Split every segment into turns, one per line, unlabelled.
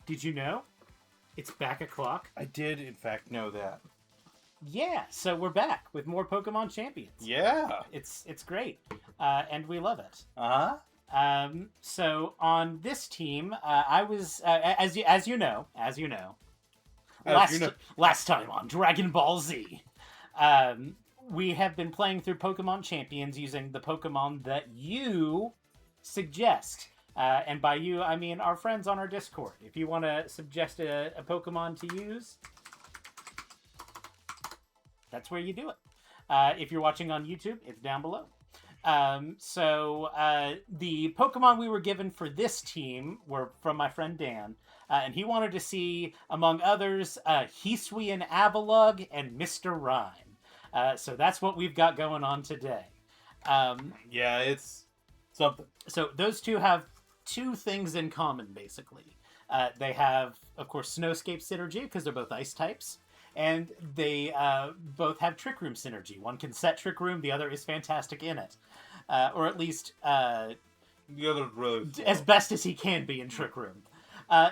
Did you know? It's back o'clock.
I did, in fact, know that.
Yeah, so we're back with more Pokemon Champions.
Yeah.
It's great, and we love it. So on this team, I was as you know, last time on Dragon Ball Z, we have been playing through Pokemon Champions using the Pokemon that you suggest. And by you, I mean our friends on our Discord. If you want to suggest a Pokemon to use, that's where you do it. If you're watching on YouTube, it's down below. So the Pokemon we were given for this team were from my friend Dan. And he wanted to see, among others, Hisuian Avalugg and Mr. Rime. So that's what we've got going on today.
Yeah, it's something.
So those two have two things in common, basically. They have, of course, Snowscape synergy, because they're both ice types. And they both have Trick Room synergy. One can set Trick Room, the other is fantastic in it. Or at least
the other's really slow.
As best as he can be in Trick Room.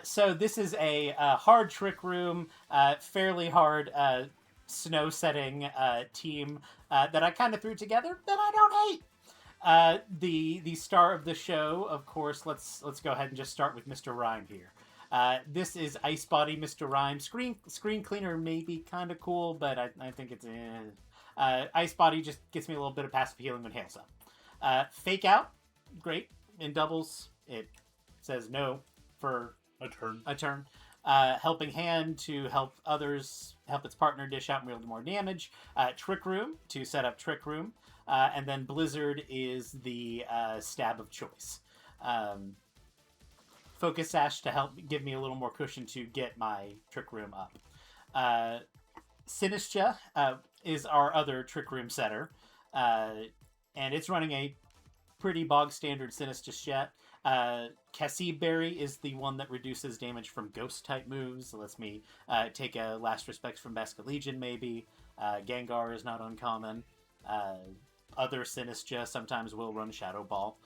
So this is a hard Trick Room, fairly hard snow setting team that I kind of threw together that I don't hate. The star of the show, of course, let's go ahead and just start with Mr. Rime here. This is Ice Body Mr. Rime. Screen Cleaner may be kind of cool, but I think it's... Ice Body just gets me a little bit of passive healing when Hail's up. Fake Out, great. In doubles, it says no for a turn. Helping Hand to help others, help its partner dish out real more damage. Trick Room to set up Trick Room. And then Blizzard is the stab of choice. Focus Sash to help give me a little more cushion to get my Trick Room up. Sinistcha is our other Trick Room setter. And it's running a pretty bog standard Sinistcha. Cassie Berry is the one that reduces damage from ghost type moves. So lets me take a Last Respect from Basket Legion maybe. Gengar is not uncommon. Other Sinistcha sometimes will run Shadow Ball.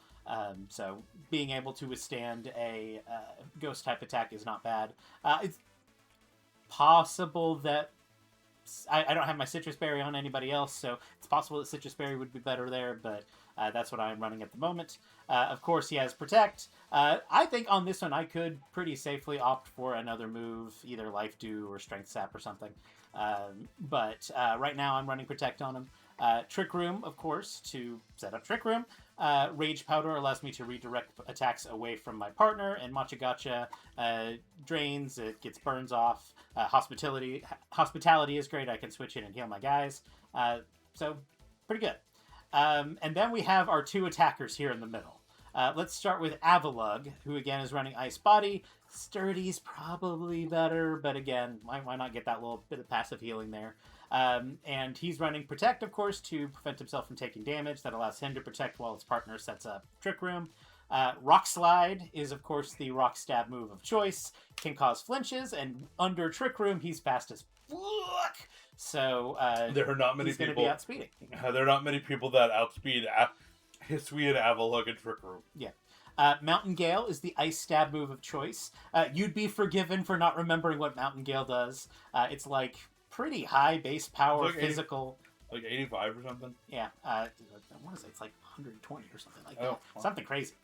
So being able to withstand a ghost type attack is not bad. It's possible that I don't have my Citrus Berry on anybody else, so it's possible that Citrus Berry would be better there, but that's what I'm running at the moment. Of course, he has Protect. I think on this one I could pretty safely opt for another move, either Life Dew or Strength Sap or something. But right now I'm running Protect on him. Trick Room, of course, to set up Trick Room. Rage Powder allows me to redirect attacks away from my partner, and Machigacha drains, it gets burns off. Hospitality is great, I can switch in and heal my guys. So, pretty good. And then we have our two attackers here in the middle. Let's start with Avalugg, who again is running Ice Body. Sturdy's probably better, but again, why not get that little bit of passive healing there? And he's running Protect, of course, to prevent himself from taking damage. That allows him to protect while his partner sets up Trick Room. Rock Slide is, of course, the Rock Stab move of choice. Can cause flinches, and under Trick Room, he's fast as fuck. So
there are not many
he's going to
people
be outspeeding.
There are not many people that outspeed Hisuian Avalugg and Trick Room.
Yeah. Mountain Gale is the Ice Stab move of choice. You'd be forgiven for not remembering what Mountain Gale does. It's like pretty high base power,
like
physical.
85 or something?
Yeah. What is it? It's like 120 or something like that.
Wow.
Something crazy.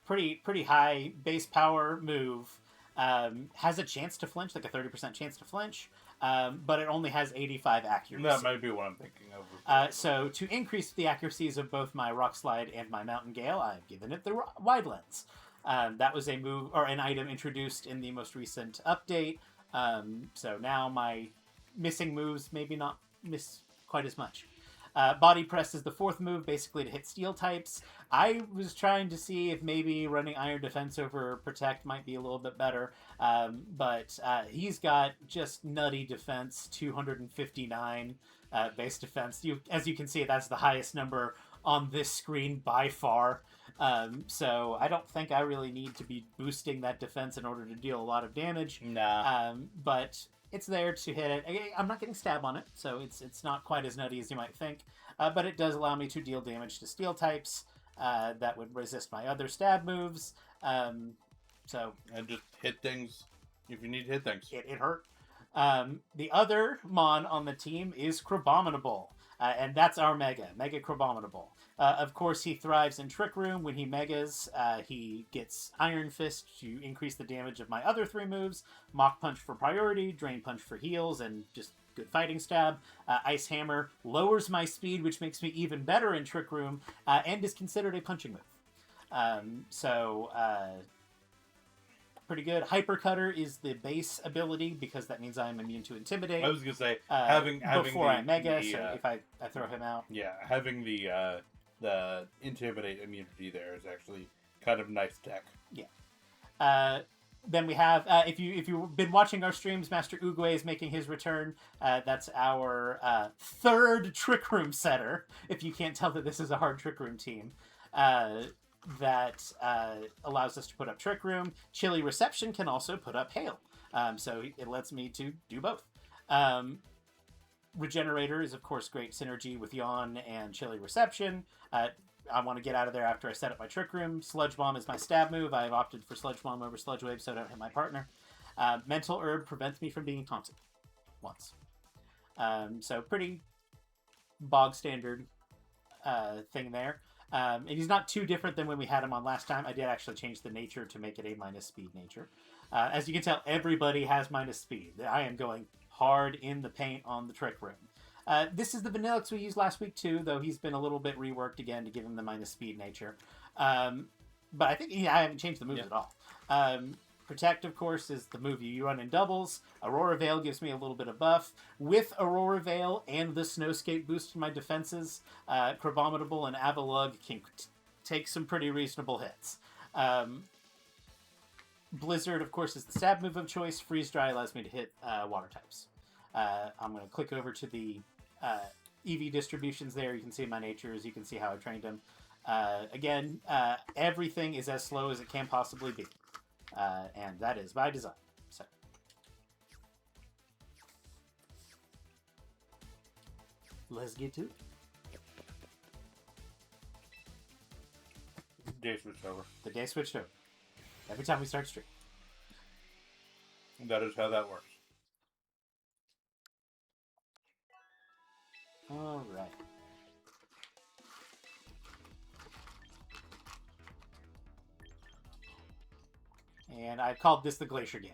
Pretty high base power move. Has a chance to flinch, like a 30% chance to flinch. But it only has 85 accuracy.
That might be what I'm thinking of.
So to increase the accuracies of both my Rock Slide and my Mountain Gale, I've given it the Wide Lens. That was a move or an item introduced in the most recent update. So now my missing moves maybe not miss quite as much. Body Press is the fourth move, basically to hit steel types. I was trying to see if maybe running Iron Defense over Protect might be a little bit better, but he's got just nutty defense, 259 base defense. As you can see, that's the highest number on this screen by far. So I don't think I really need to be boosting that defense in order to deal a lot of damage.
Nah.
But it's there to hit it. I'm not getting stab on it, so it's not quite as nutty as you might think. But it does allow me to deal damage to steel types that would resist my other stab moves.
And just hit things If you need hit things.
It hurt. The other Mon on the team is Crabominable, and that's our Mega Crabominable. Of course, he thrives in Trick Room. When he Megas, he gets Iron Fist to increase the damage of my other 3 moves, Mach Punch for priority, Drain Punch for heals, and just good fighting stab. Ice Hammer lowers my speed, which makes me even better in Trick Room, and is considered a punching move. Pretty good. Hyper Cutter is the base ability because that means I'm immune to Intimidate.
I was gonna say having
before
the,
I Mega, so if I throw him out.
Yeah, having the Intimidate immunity there is actually kind of nice tech.
Yeah. Then we have if you've been watching our streams, Master Uguay is making his return. That's our 3rd Trick Room setter. If you can't tell that this is a hard Trick Room team. That allows us to put up Trick Room. Chilly Reception can also put up Hail. So it lets me to do both. Regenerator is, of course, great synergy with Yawn and Chilly Reception. I want to get out of there after I set up my Trick Room. Sludge Bomb is my stab move. I have opted for Sludge Bomb over Sludge Wave so I don't hit my partner. Mental Herb prevents me from being taunted once. So pretty bog standard thing there. And he's not too different than when we had him on last time. I did actually change the nature to make it a minus speed nature. As you can tell, everybody has minus speed. I am going hard in the paint on the Trick Room. This is the Vanillix we used last week too, though he's been a little bit reworked again to give him the minus speed nature. But I think I haven't changed the moves at all. Protect, of course, is the move you run in doubles. Aurora Veil gives me a little bit of buff. With Aurora Veil and the Snowscape boost in my defenses, Crabominable and Avalugg can take some pretty reasonable hits. Blizzard, of course, is the stab move of choice. Freeze Dry allows me to hit water types. I'm going to click over to the EV distributions there. You can see my natures. You can see how I trained them. Again, everything is as slow as it can possibly be. And that is by design. So, let's get to it.
Day switched over.
The day switched over. Every time we start stream.
That is how that works.
All right. And I've called this the Glacier Gang.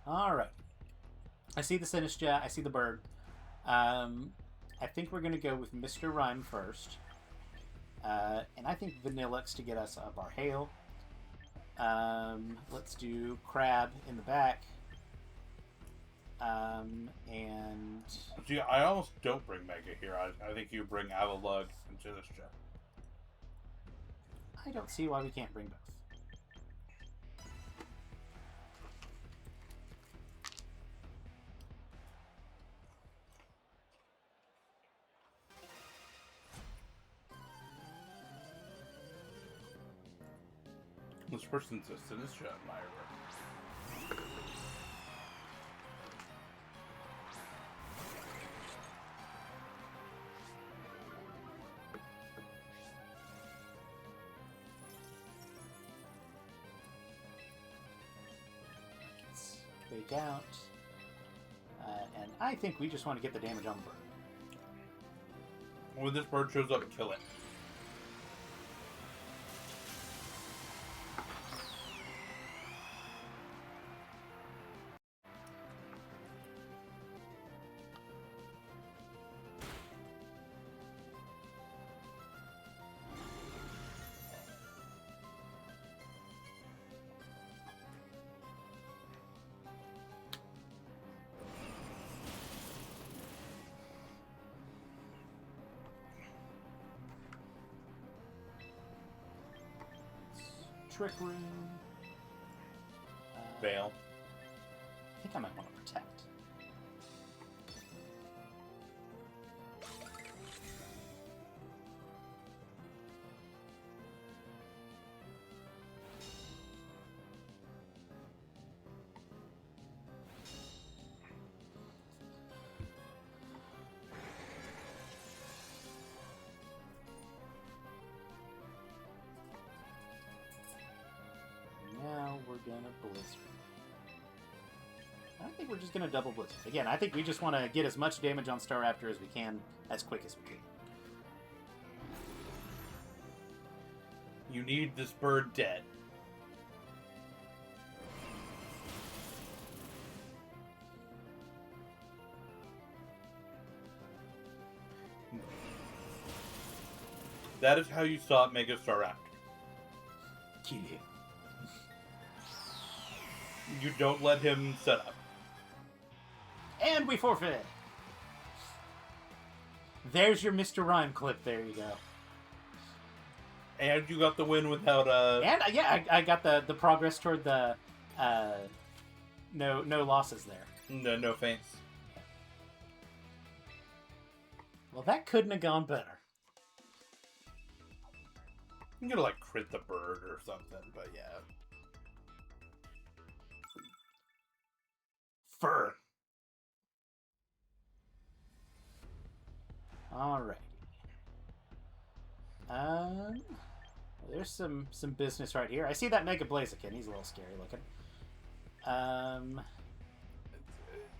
All right. I see the Sinistra. I see the bird. I think we're going to go with Mr. Rime first. And I think Vanillix to get us up our hail. Let's do Crab in the back. And
See, I almost don't bring Mega here. I think you bring Avalugg and Sinistra.
I don't see why we can't bring both.
This person's a Sinistra admirer.
Let's fake out. And I think we just want to get the damage on the bird.
When this bird shows up, kill it.
Trick Room.
Veil.
I think I might want to protect. gonna Blizzard. I think we're just gonna double Blizzard. Again, I think we just want to get as much damage on Staraptor as we can, as quick as we can.
You need this bird dead. That is how you stop Mega Staraptor.
Kill him.
You don't let him set up.
And we forfeit. There's your Mr. Rime clip. There you go.
And you got the win without
And yeah, I got the progress toward the no losses there.
no feints.
Well, that couldn't have gone better.
I'm gonna like crit the bird or something, but yeah.
Fur. Alrighty. There's some business right here. I see that Mega Blaziken. He's a little scary looking.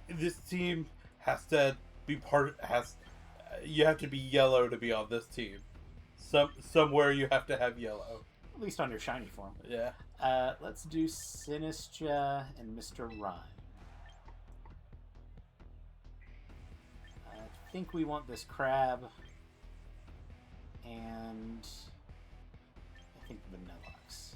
This team has to be you have to be yellow to be on this team. Somewhere you have to have yellow.
At least on your shiny form.
Yeah.
Let's do Sinistra and Mr. Rime. I think we want this crab. And I think Vanilluxe.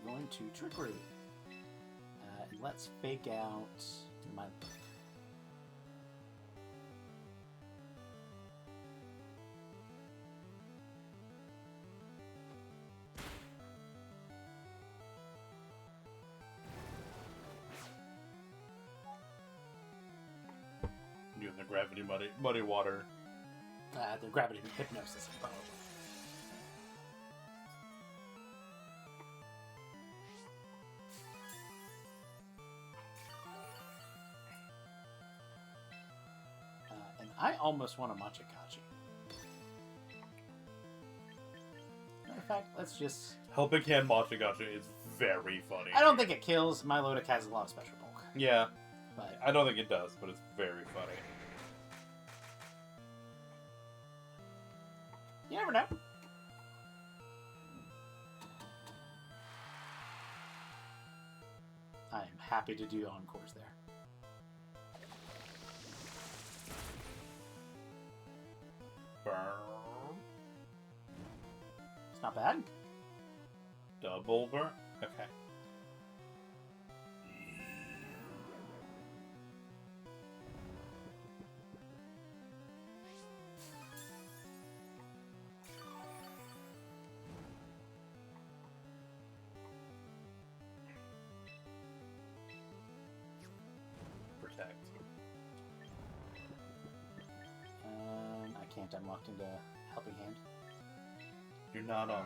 Going to Trickery. And let's fake out my look.
Doing the gravity muddy water.
The gravity hypnosis, probably. I almost want a Machikachi. In fact, let's just...
Helping Hand Machikachi is very funny.
I don't think it kills. Milotic has a lot of special bulk.
Yeah.
But
I don't think it does, but it's very funny.
you never know. I am happy to do encores there.
Burn.
It's not bad.
Double burn. Okay. Protect.
I can't. I'm locked into Helping Hand.
You're not on.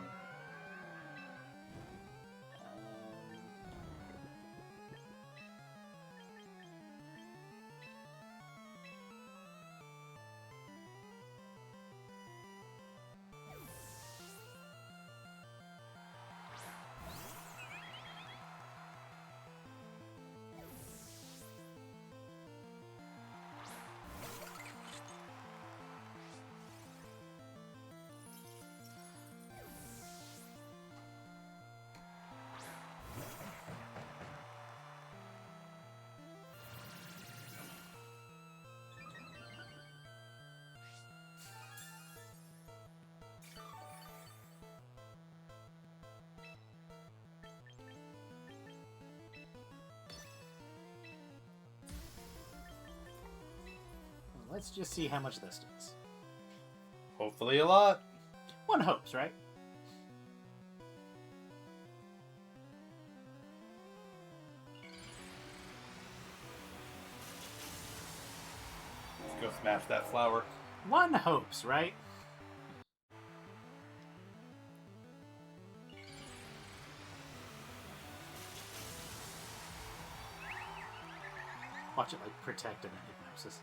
Let's just see how much this does.
Hopefully a lot.
One hopes, right?
go smash that flower.
One hopes, right? Watch it, like, protect and then hypnosis.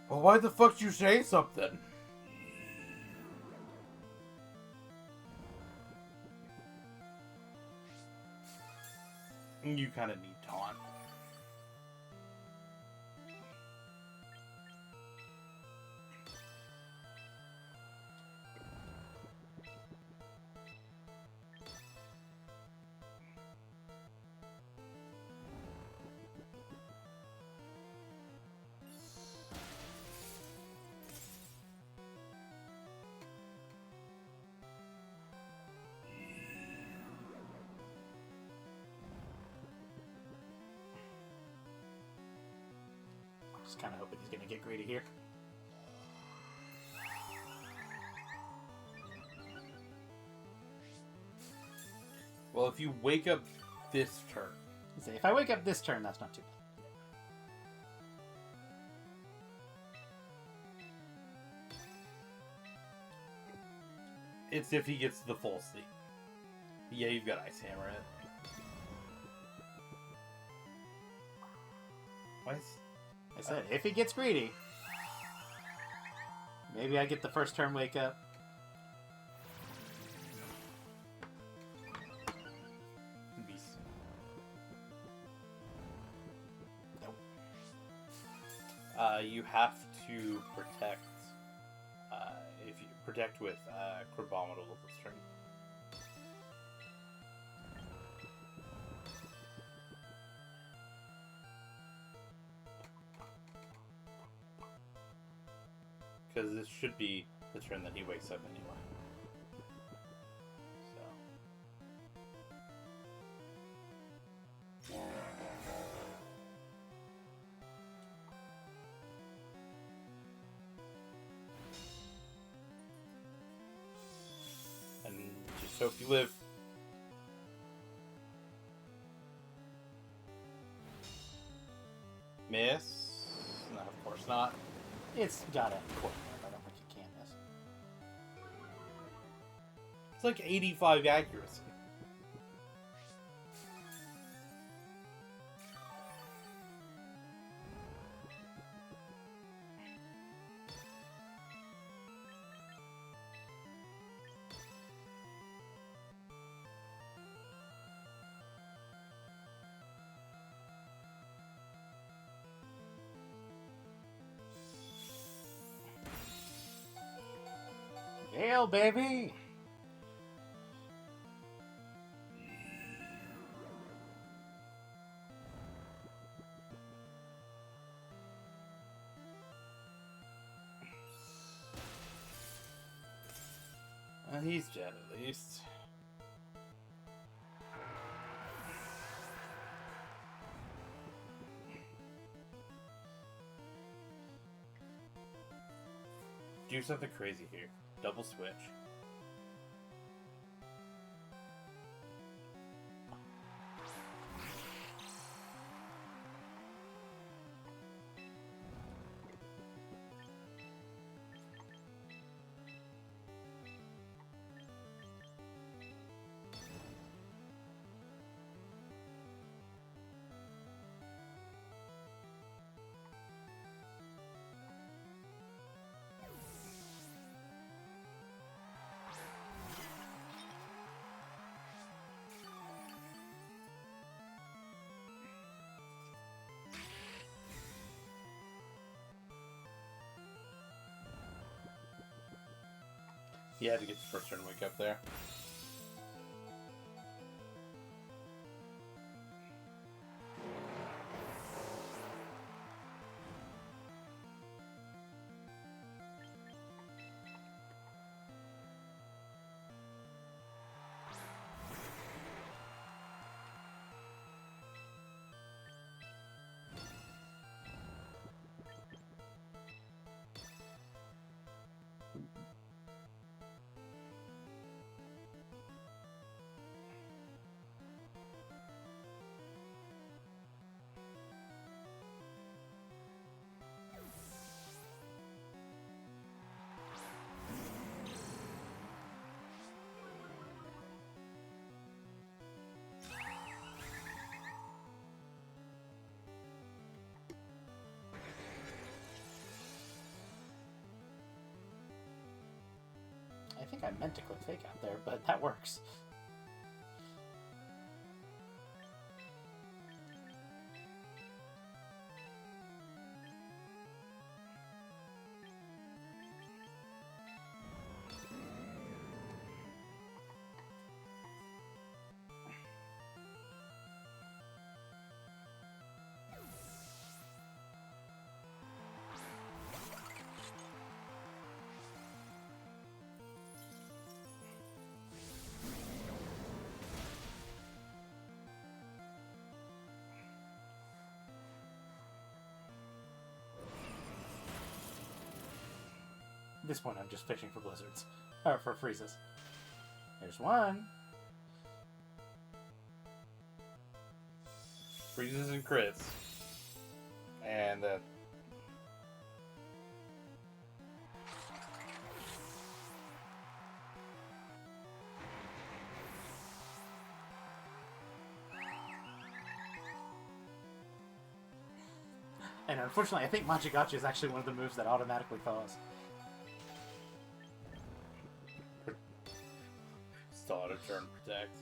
Well, why the fuck you say something? You kind of need taunt.
Just kind of hoping he's going to get greedy here.
Well, if you wake up this turn...
Say, if I wake up this turn, that's not too bad.
It's if he gets the full sleep. Yeah, you've got Ice Hammer in it. Why is...
I said, if he gets greedy, maybe I get the first turn wake up. Nope.
You have to protect. If you protect with Crabominal this turn. Because this should be the turn that he wakes up anyway. So. And just hope you live. Miss? No, of course not.
It's got a core. I don't think it can miss.
It's like 85 accuracy.
Hail, baby!
He's dead at least. Do something crazy here. Double switch. He had to get the first turn wake up there.
think I meant to click Fake Out there, but that works. At this point, I'm just fishing for blizzards. Or for freezes. There's one.
Freezes and crits. And then...
And unfortunately, I think Machigotchi is actually one of the moves that automatically thaws.
Still out of turn protect.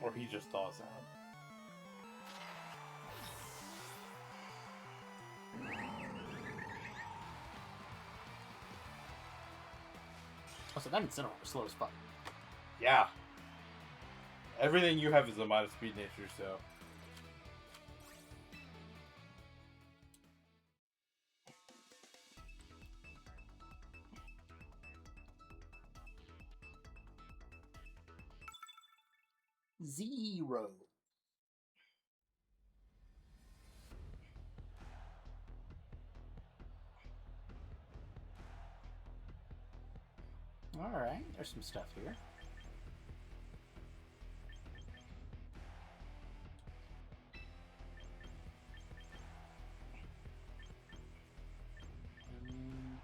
Or he just thaws out.
Oh, so that Incineroar was slow as fuck.
Yeah. Everything you have is a minus speed nature, so...
Zero. Alright, there's some stuff here.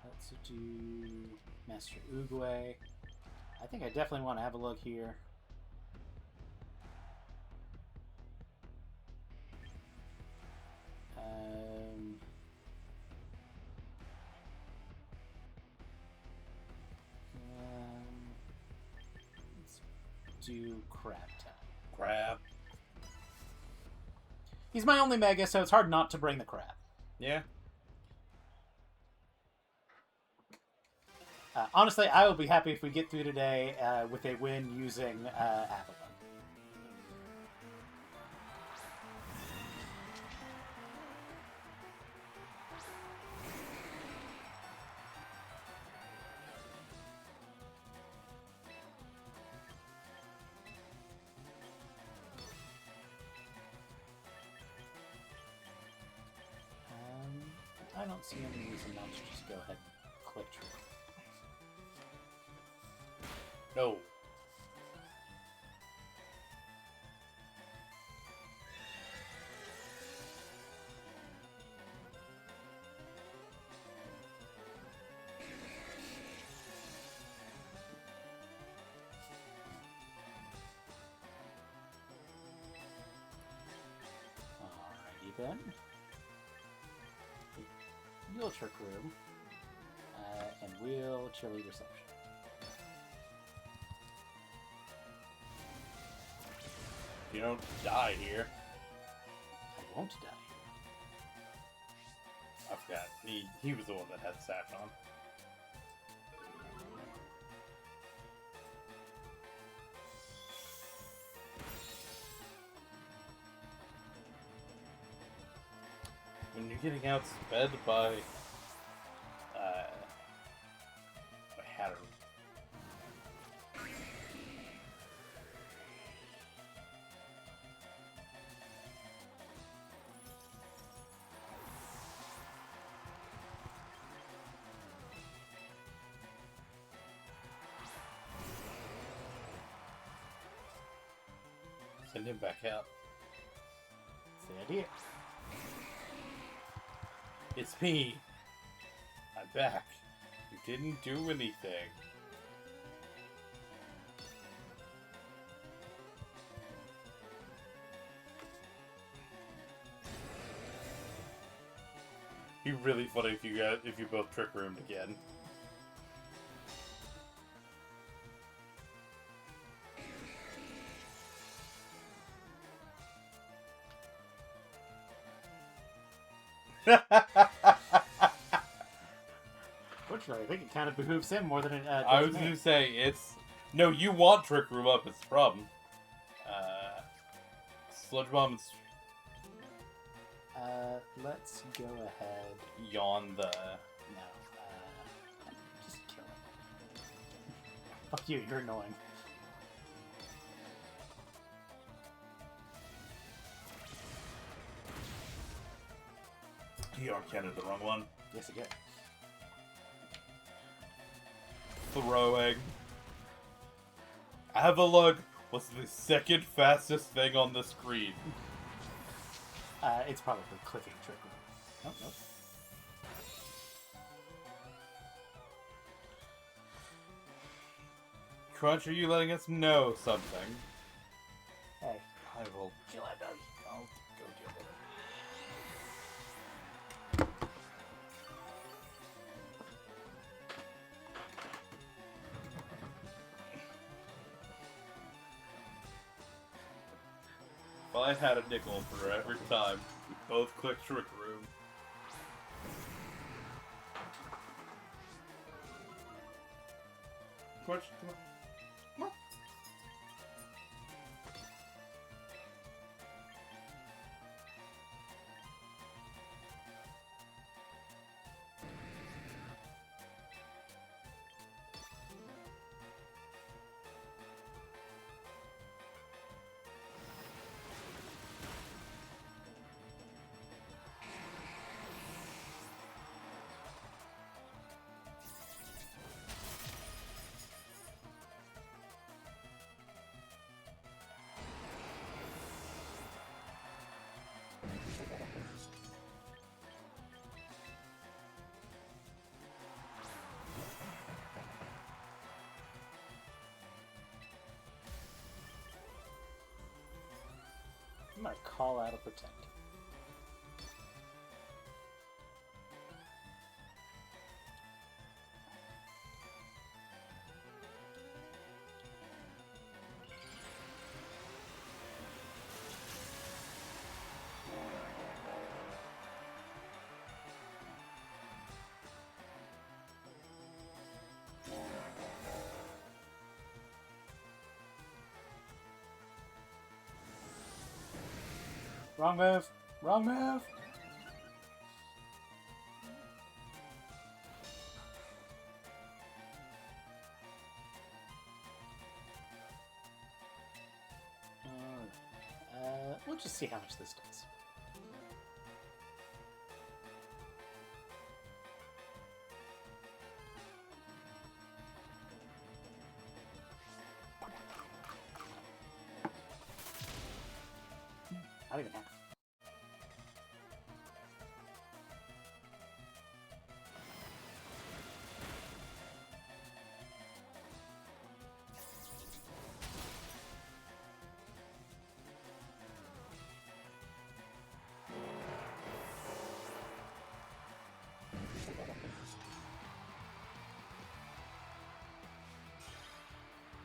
Let's do Master Oogway. I think I definitely want to have a look here. Let's do Crab Time.
Crab.
He's my only Mega, so it's hard not to bring the Crab.
Yeah.
Honestly, I will be happy if we get through today with a win using Avalon. I don't see any reason not to just go ahead and click Trick.
No.
Alrighty then. You'll Trick Room, and we'll Chilly Reception.
You don't die here.
I won't die.
I forgot. He was the one that had the sash on. When you're getting outsped by Hatter. Send him back out.
That's the idea.
It's me. I'm back. You didn't do anything. Be really funny if you both Trick Roomed again.
Fortunately, I think it kind of behooves him more than it does
I was
me.
going to say, it's... No, you want Trick Room up, it's the problem. Sludge Bomb is...
Let's go ahead.
Yawn the...
No, just kill it. Fuck you, you're annoying.
You Arcaned the wrong one.
Yes, again.
Throwing. Avalugg was the second fastest thing on the screen.
It's probably clicking Trick Room. Oh, nope.
Crunch, are you letting us know something?
Hey.
I will...
Chill out, dog.
I'll go deal with it. If I had a nickel for every time we both click Trick Room. Crunch, come on. Come on.
I'm gonna call out a protect. Wrong move! Wrong move! We'll just see how much this does. Not even half.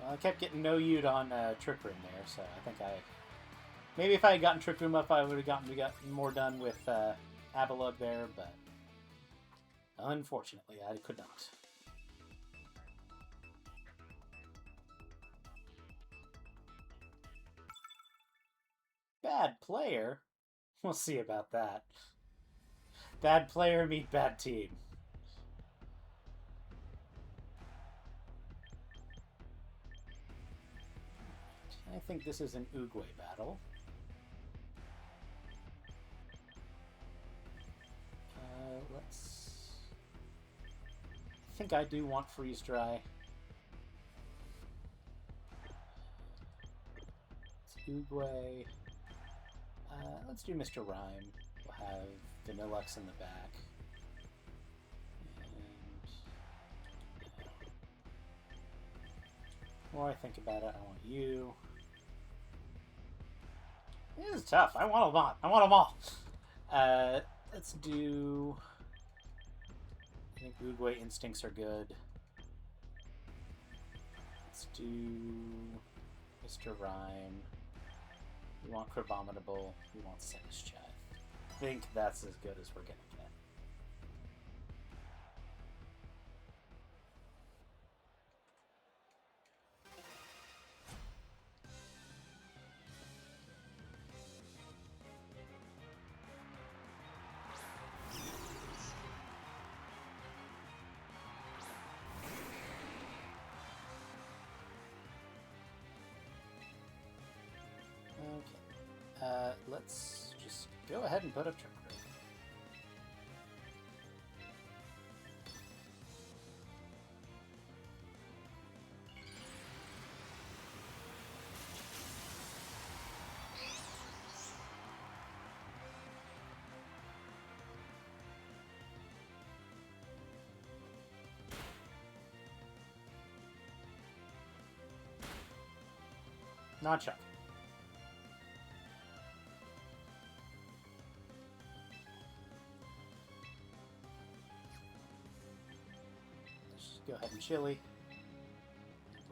Well, I kept getting no U'd on Trick Room there, so I think I... Maybe if I had gotten Trick Room up, I would have gotten more done with Avalugg there, but... Unfortunately, I could not. Bad player? We'll see about that. Bad player meet bad team. I think this is an Oogway battle. Let's... I think I do want Freeze Dry. It's Oogway. Let's do Mr. Rime. We'll have Vanillux in the back. And more I think about it, I want you. This is tough. I want them all. I want them all. Let's do... I think Oogway Instincts are good. Let's do Mr. Rime. We want Crabominable. We want Sinistcha. I think that's as good as we're gonna get. Okay. Let's just go ahead and put up Trick Room. Nunchuck. Go ahead and chili.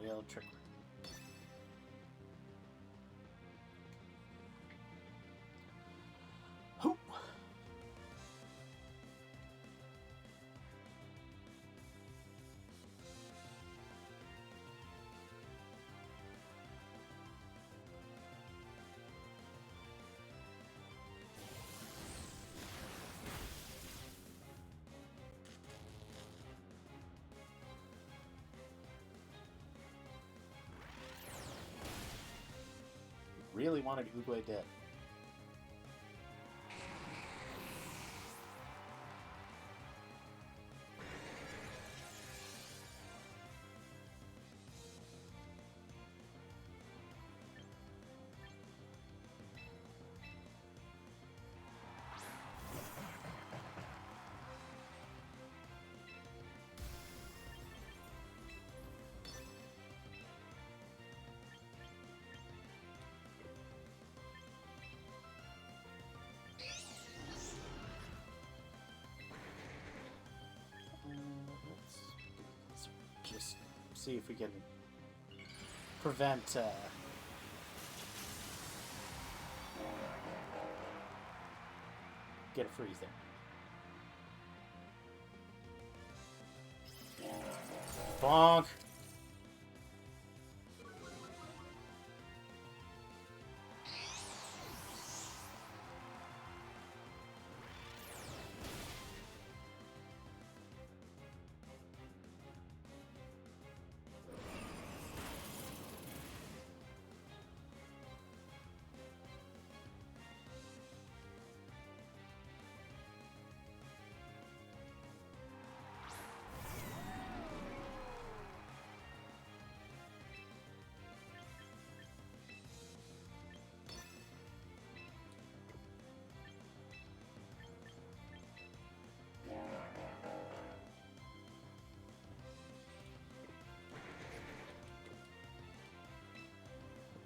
We'll Trick Room. Hoop. Really wanted Oogway dead. Let's just see if we can prevent get a freeze there. Bonk.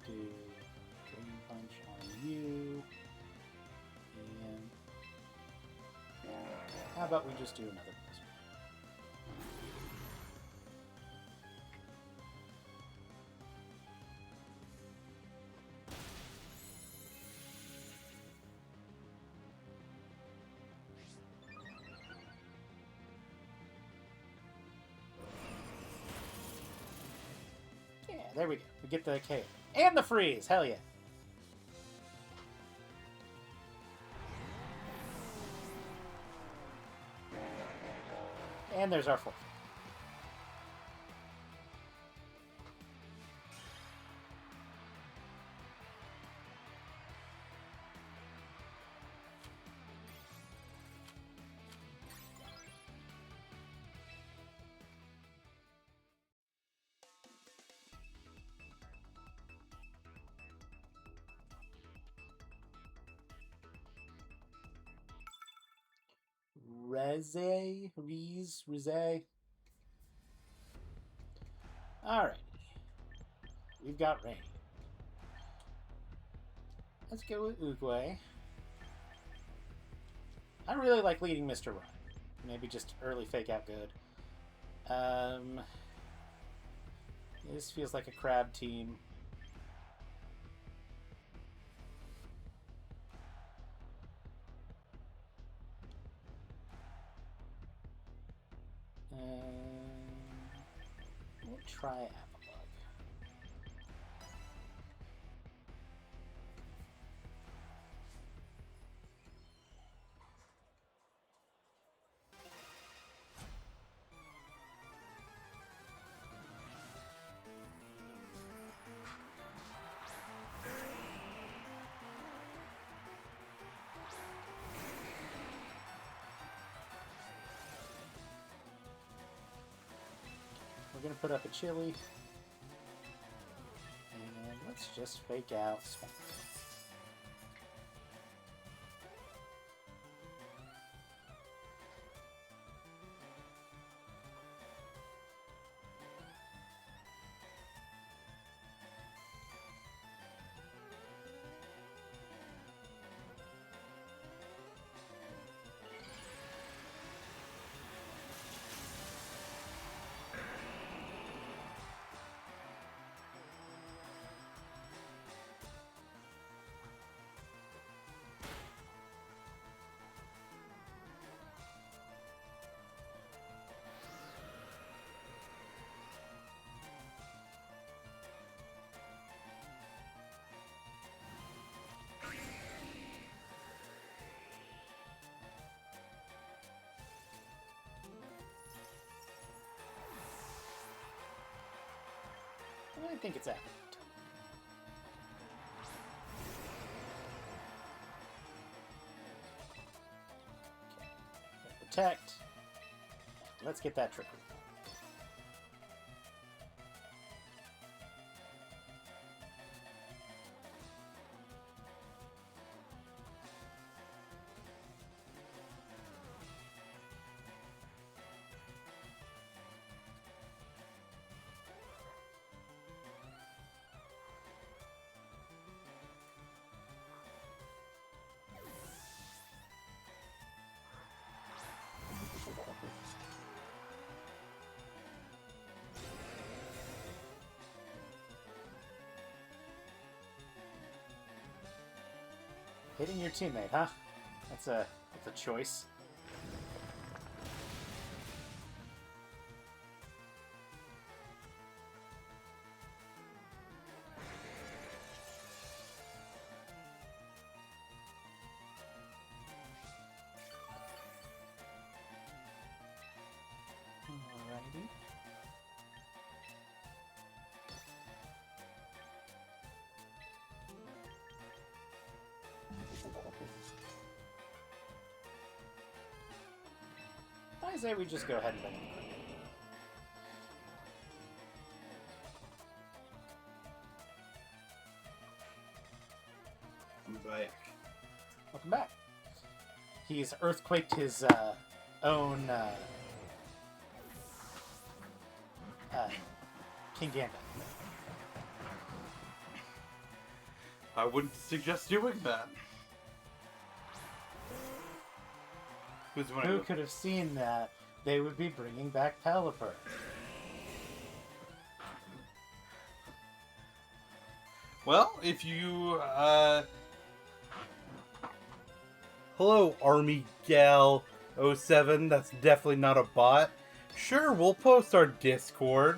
Do Drain Punch on you. And how about we just do another Blizzard? Yeah, there we go. We get the KO. And the freeze! Hell yeah. And there's our fourth. Rize. Alright. we've got rain. Let's go with Oogway. I really like leading Mr. Rime. Maybe just early fake out good. This feels like a crab team. We'll try Applebug. We're gonna put up a chili. And let's just fake out Swamp. I think it's accurate. Okay. Protect. Let's get that trickery. Hitting your teammate, huh? That's a choice. Alrighty. I say we just go ahead and bring him.
I'm back.
Welcome back. He's earthquaked his own King Gambit.
I wouldn't suggest doing that.
Who could have seen that they would be bringing back Pelipper?
Well, if you, Hello, Army Gal 07, that's definitely not a bot. Sure, we'll post our Discord.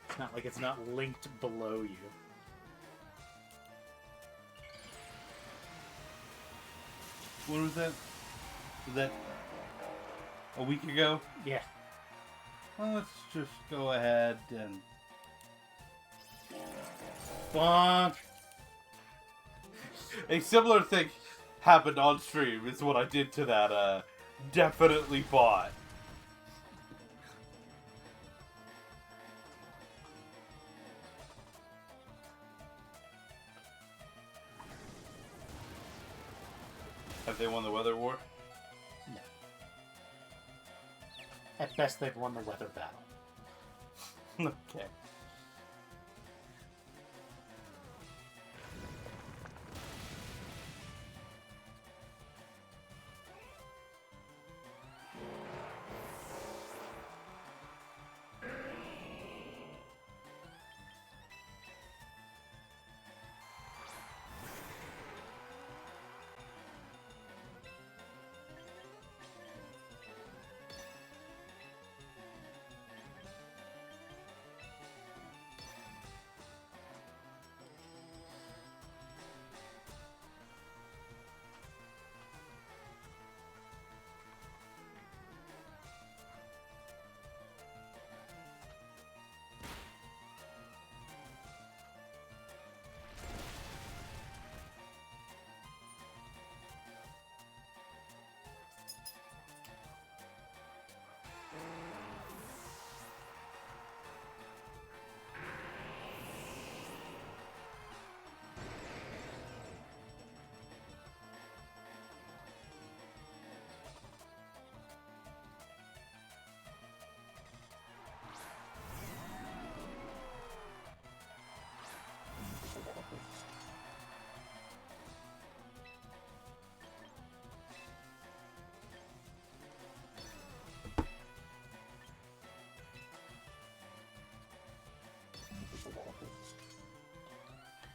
It's not like it's not linked below you.
What was that? Was that a week ago?
Yeah.
Well, let's just go ahead and...
Bonk!
A similar thing happened on stream is what I did to that, definitely bot. Have they won the weather war?
No. At best, they've won the weather battle.
Okay.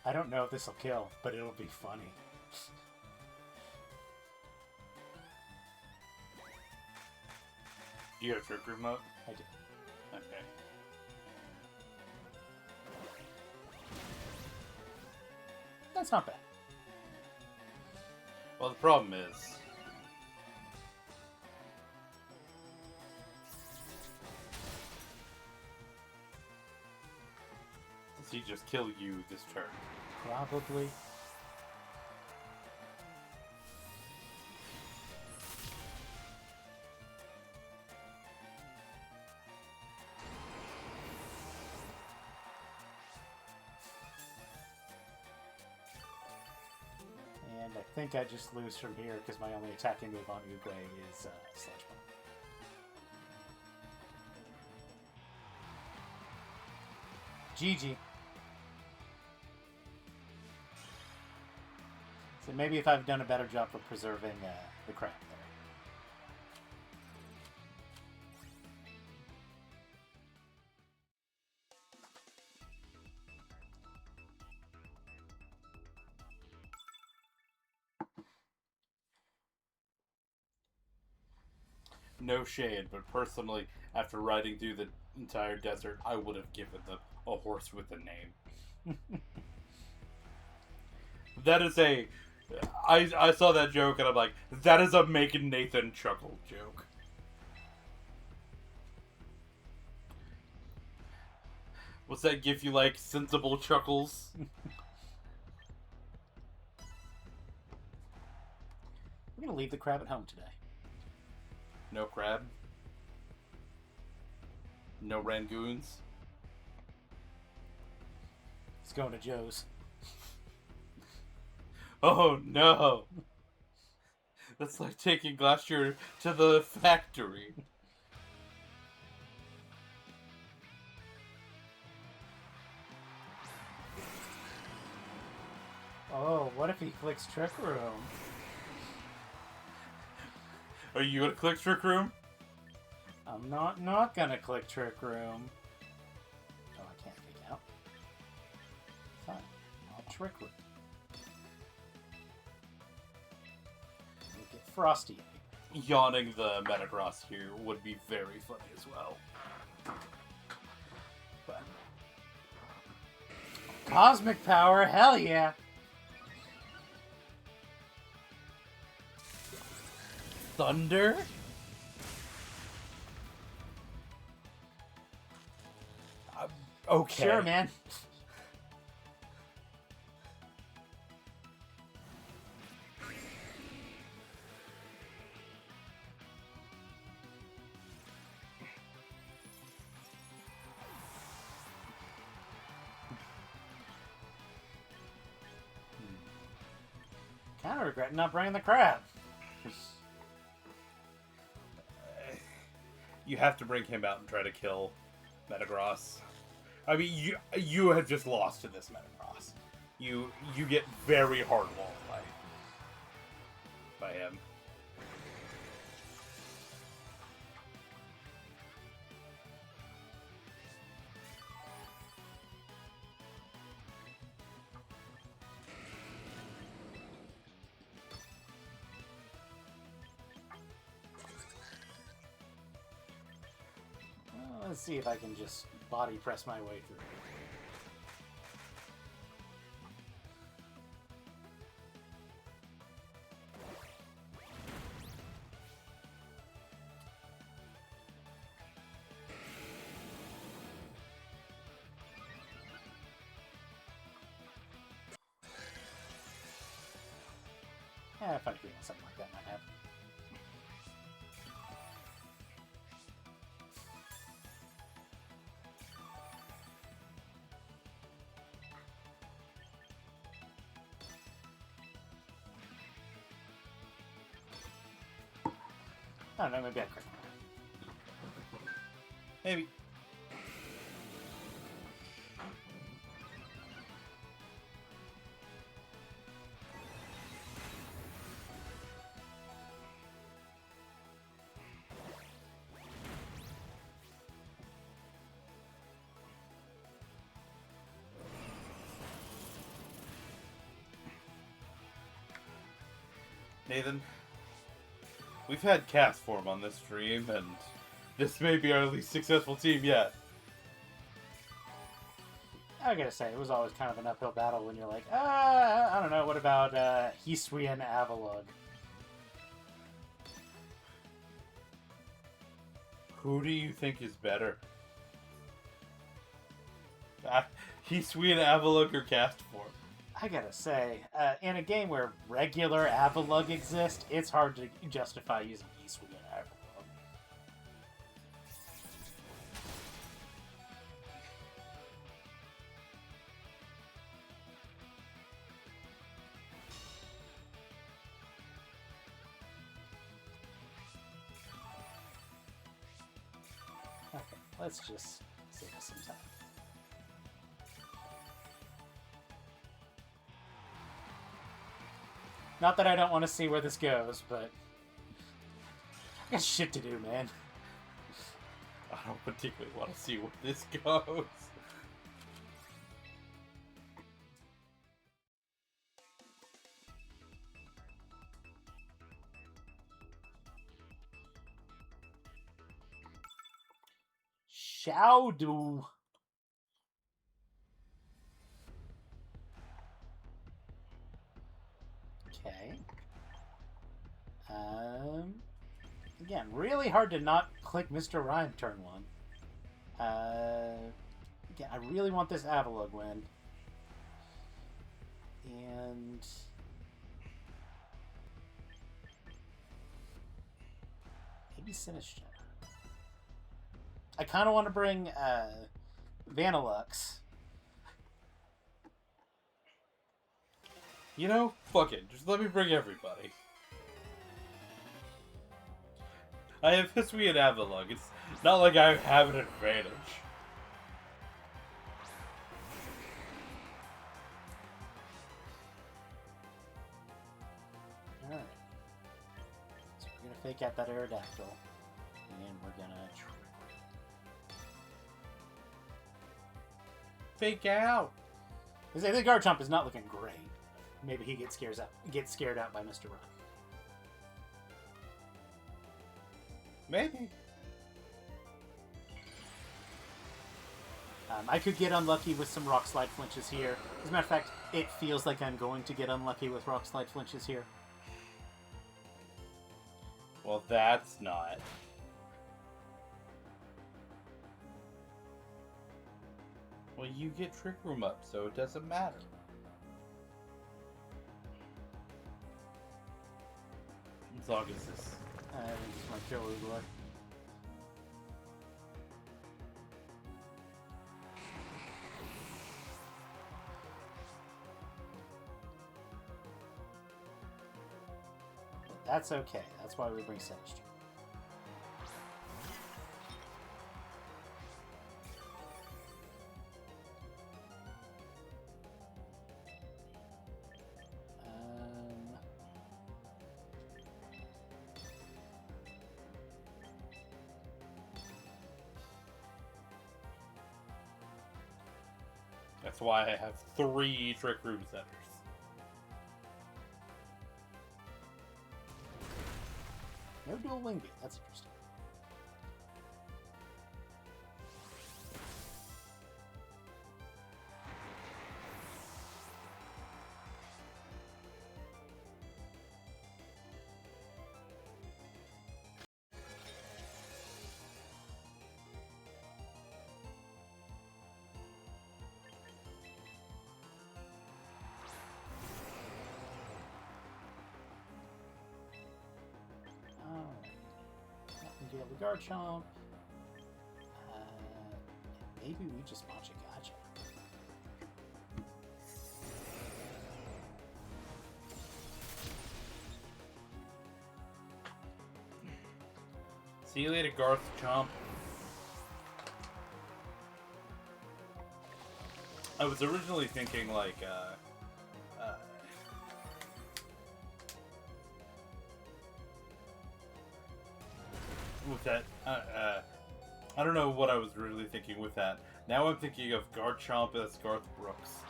I don't know if this will kill, but it'll be funny.
Do you have Trick Room up?
I do.
Okay.
That's not bad.
Well, the problem is... does he just kill you this turn?
Probably. And I think I just lose from here because my only attacking move on Uguay is Sludge Bomb. GG. So maybe if I've done a better job of preserving the crap there.
No shade, but personally, after riding through the entire desert, I would have given them a horse with a name. That is a... I saw that joke and I'm like, that is a make Nathan chuckle joke. What's that gif you like? Sensible chuckles?
We're going to leave the crab at home today.
No crab? No rangoons?
It's going to Joe's.
Oh no! That's like taking Glacier to the factory.
Oh, what if he clicks Trick Room?
Are you gonna click Trick Room?
I'm not gonna click Trick Room. Oh, I can't pick out. Fine. I'll Trick Room. We'll get Frosty.
Yawning the Metagross here would be very funny as well.
But Cosmic Power, hell yeah!
Thunder? Okay.
Sure, man. Kind of regret not bringing the crab.
you have to bring him out and try to kill Metagross. I mean, you have just lost to this Metagross. You get very hard walled by him.
Well, let's see if I can just body press my way through. Yeah, if I feel something like that might happen. I don't know, maybe I crit.
Maybe. Nathan, we've had cast form on this stream, and this may be our least successful team yet.
I gotta say, it was always kind of an uphill battle when you're like, I don't know, what about Hisui and Avalugg?
Who do you think is better? Hisui and Avalugg or cast form?
I gotta say, in a game where regular Avalugg exists, it's hard to justify using Hisui and Avalugg. Okay, let's just save us some time. Not that I don't want to see where this goes, but I got shit to do, man.
I don't particularly want to see where this goes.
Shall do. Okay. Again, really hard to not click Mr. Rime turn one. Again, I really want this Avalugg win. And maybe Sinistcha. I kind of want to bring Vanillux.
You know, fuck it. Just let me bring everybody. I have Hisui and Avalugg. It's not like I have an advantage.
Alright. So we're gonna fake out that Aerodactyl. And we're gonna
Fake out!
I think Garchomp is not looking great. Maybe he gets scared out by Mr. Rime.
Maybe.
I could get unlucky with some Rock Slide flinches here. As a matter of fact, it feels like I'm going to get unlucky with Rock Slide flinches here.
Well, that's not. Well, you get Trick Room up, so it doesn't matter. As long as this.
I think it's my kill Oogler. But that's okay. That's why we bring Sinistcha.
That's why I have 3 Trick Room Setters.
No dual wing beat. That's interesting. Deal the Garchomp. Maybe we just watch a Gotcha.
See you later, Garchomp. I was originally thinking like with that, I don't know what I was really thinking with that. Now I'm thinking of Garchomp as Garth Brooks.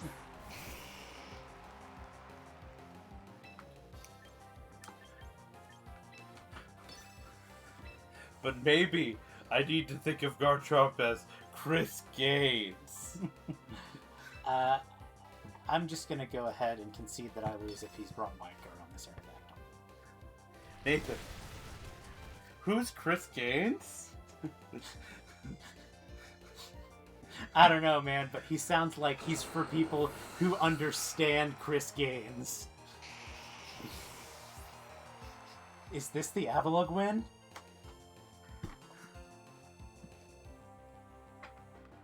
But maybe I need to think of Garchomp as Chris Gaines.
I'm just gonna go ahead and concede that I lose if he's brought Wildcard on this Aerodactyl.
Nathan. Who's Chris Gaines?
I don't know, man, but he sounds like he's for people who understand Chris Gaines. Is this the Avalugg win?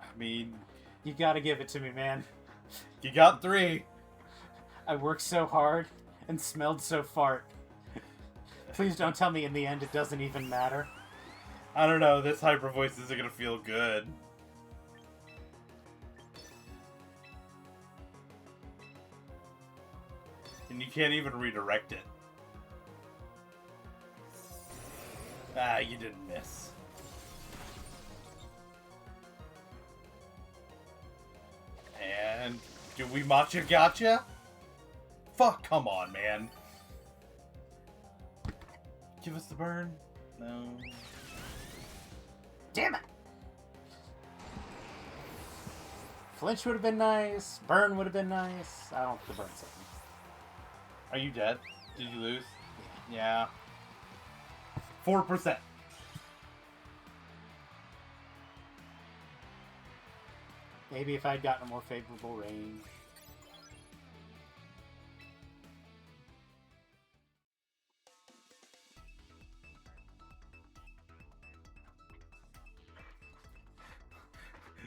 I mean...
You gotta give it to me, man.
You got 3.
I worked so hard and smelled so fart. Please don't tell me in the end it doesn't even matter.
I don't know, this hyper voice isn't gonna feel good. And you can't even redirect it. Ah, you didn't miss. And do we matcha gotcha? Fuck, come on, man. Give us the burn? No.
Damn it! Flinch would have been nice. Burn would have been nice. I don't think the burn saved me.
Are you dead? Did you lose? Yeah. 4%.
Maybe if I'd gotten a more favorable range.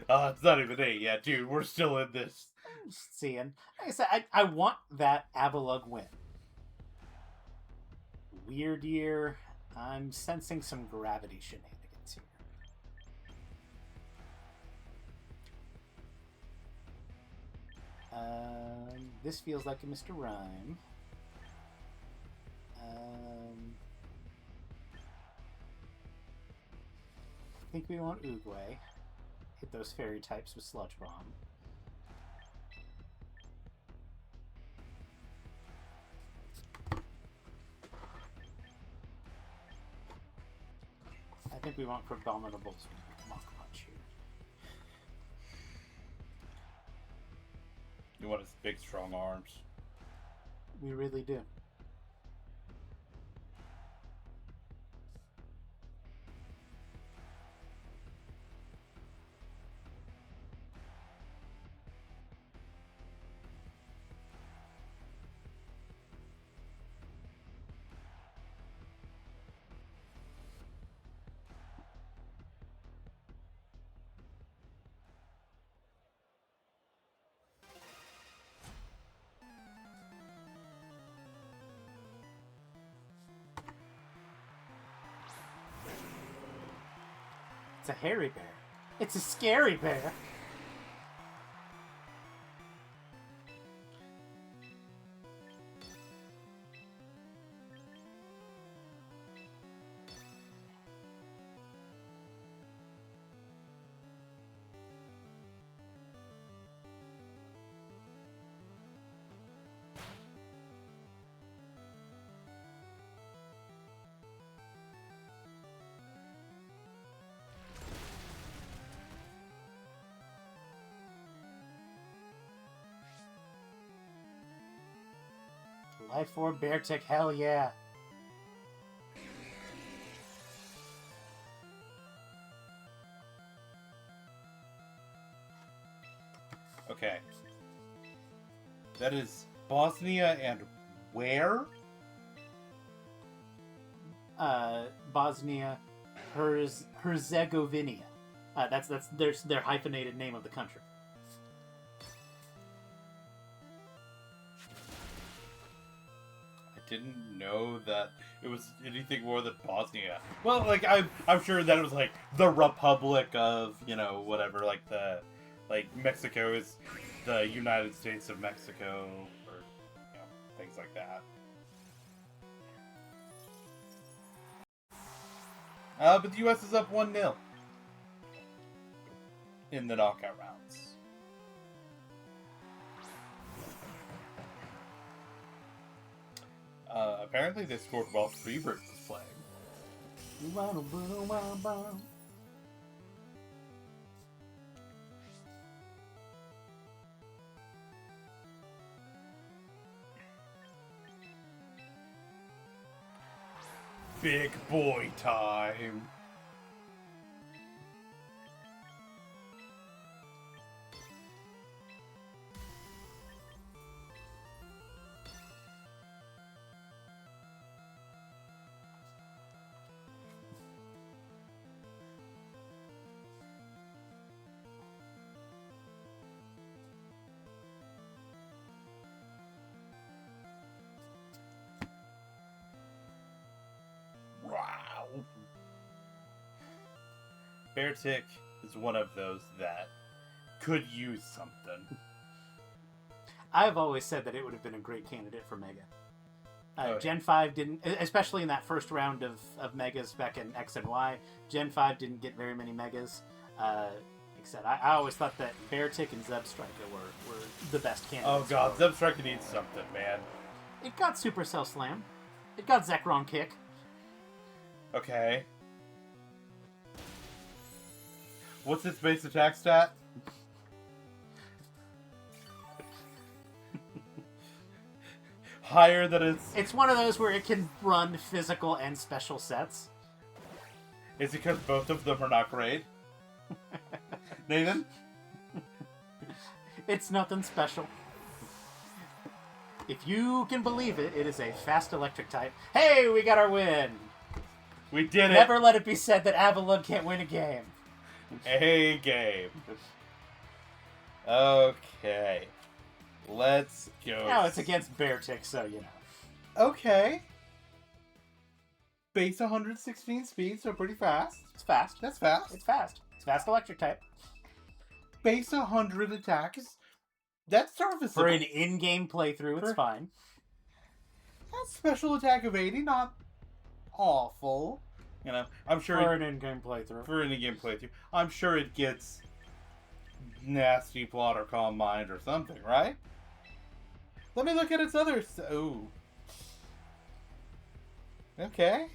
It's not even 8 yet, dude. We're still in this.
I'm just seeing. Like I said, I want that Avalugg win. Weird year. I'm sensing some gravity shenanigans here. This feels like a Mr. Rime. I think we want Oogway. Hit those fairy types with Sludge Bomb. I think we want Abominable's Monk Punch here.
You want his big, strong arms.
We really do. It's a hairy bear. It's a scary bear. Life Orb Beartic, hell yeah.
Okay. That is Bosnia and where?
Bosnia Herzegovina. That's their hyphenated name of the country.
I didn't know that it was anything more than Bosnia. Well, like I'm sure that it was like the Republic of, whatever, like Mexico is the United States of Mexico, or things like that. But the U.S. is up 1-0 in the knockout rounds. Apparently they scored while Freebirds was playing. Big boy time. Wow. Beartic is one of those that could use something.
I've always said that it would have been a great candidate for Mega.
Yeah.
Gen 5 didn't, especially in that first round of Megas back in X and Y, Gen 5 didn't get very many Megas. Except I always thought that Beartic and Zebstrika were the best candidates.
Oh god, Zebstrika needs something, man.
It got Supercell Slam. It got Zekrom Kick.
Okay. What's its base attack stat? Higher than its...
It's one of those where it can run physical and special sets.
Is it because both of them are not great? Nathan?
It's nothing special. If you can believe it, it is a fast electric type. Hey, we got our win!
We did it!
Never let it be said that Avalon can't win a game.
A game. Okay. Let's go.
Now it's against Beartic, so you know.
Okay. Base 116 speed, so pretty fast.
It's fast.
That's fast.
It's fast. It's fast electric type.
Base 100 attack is... That's serviceable.
For an in-game playthrough, it's fine.
That's special attack of 80, not awful. I'm sure...
For an in-game playthrough.
For an in-game playthrough. I'm sure it gets nasty plot or calm mind or something, right? Let me look at its other... Ooh. Okay.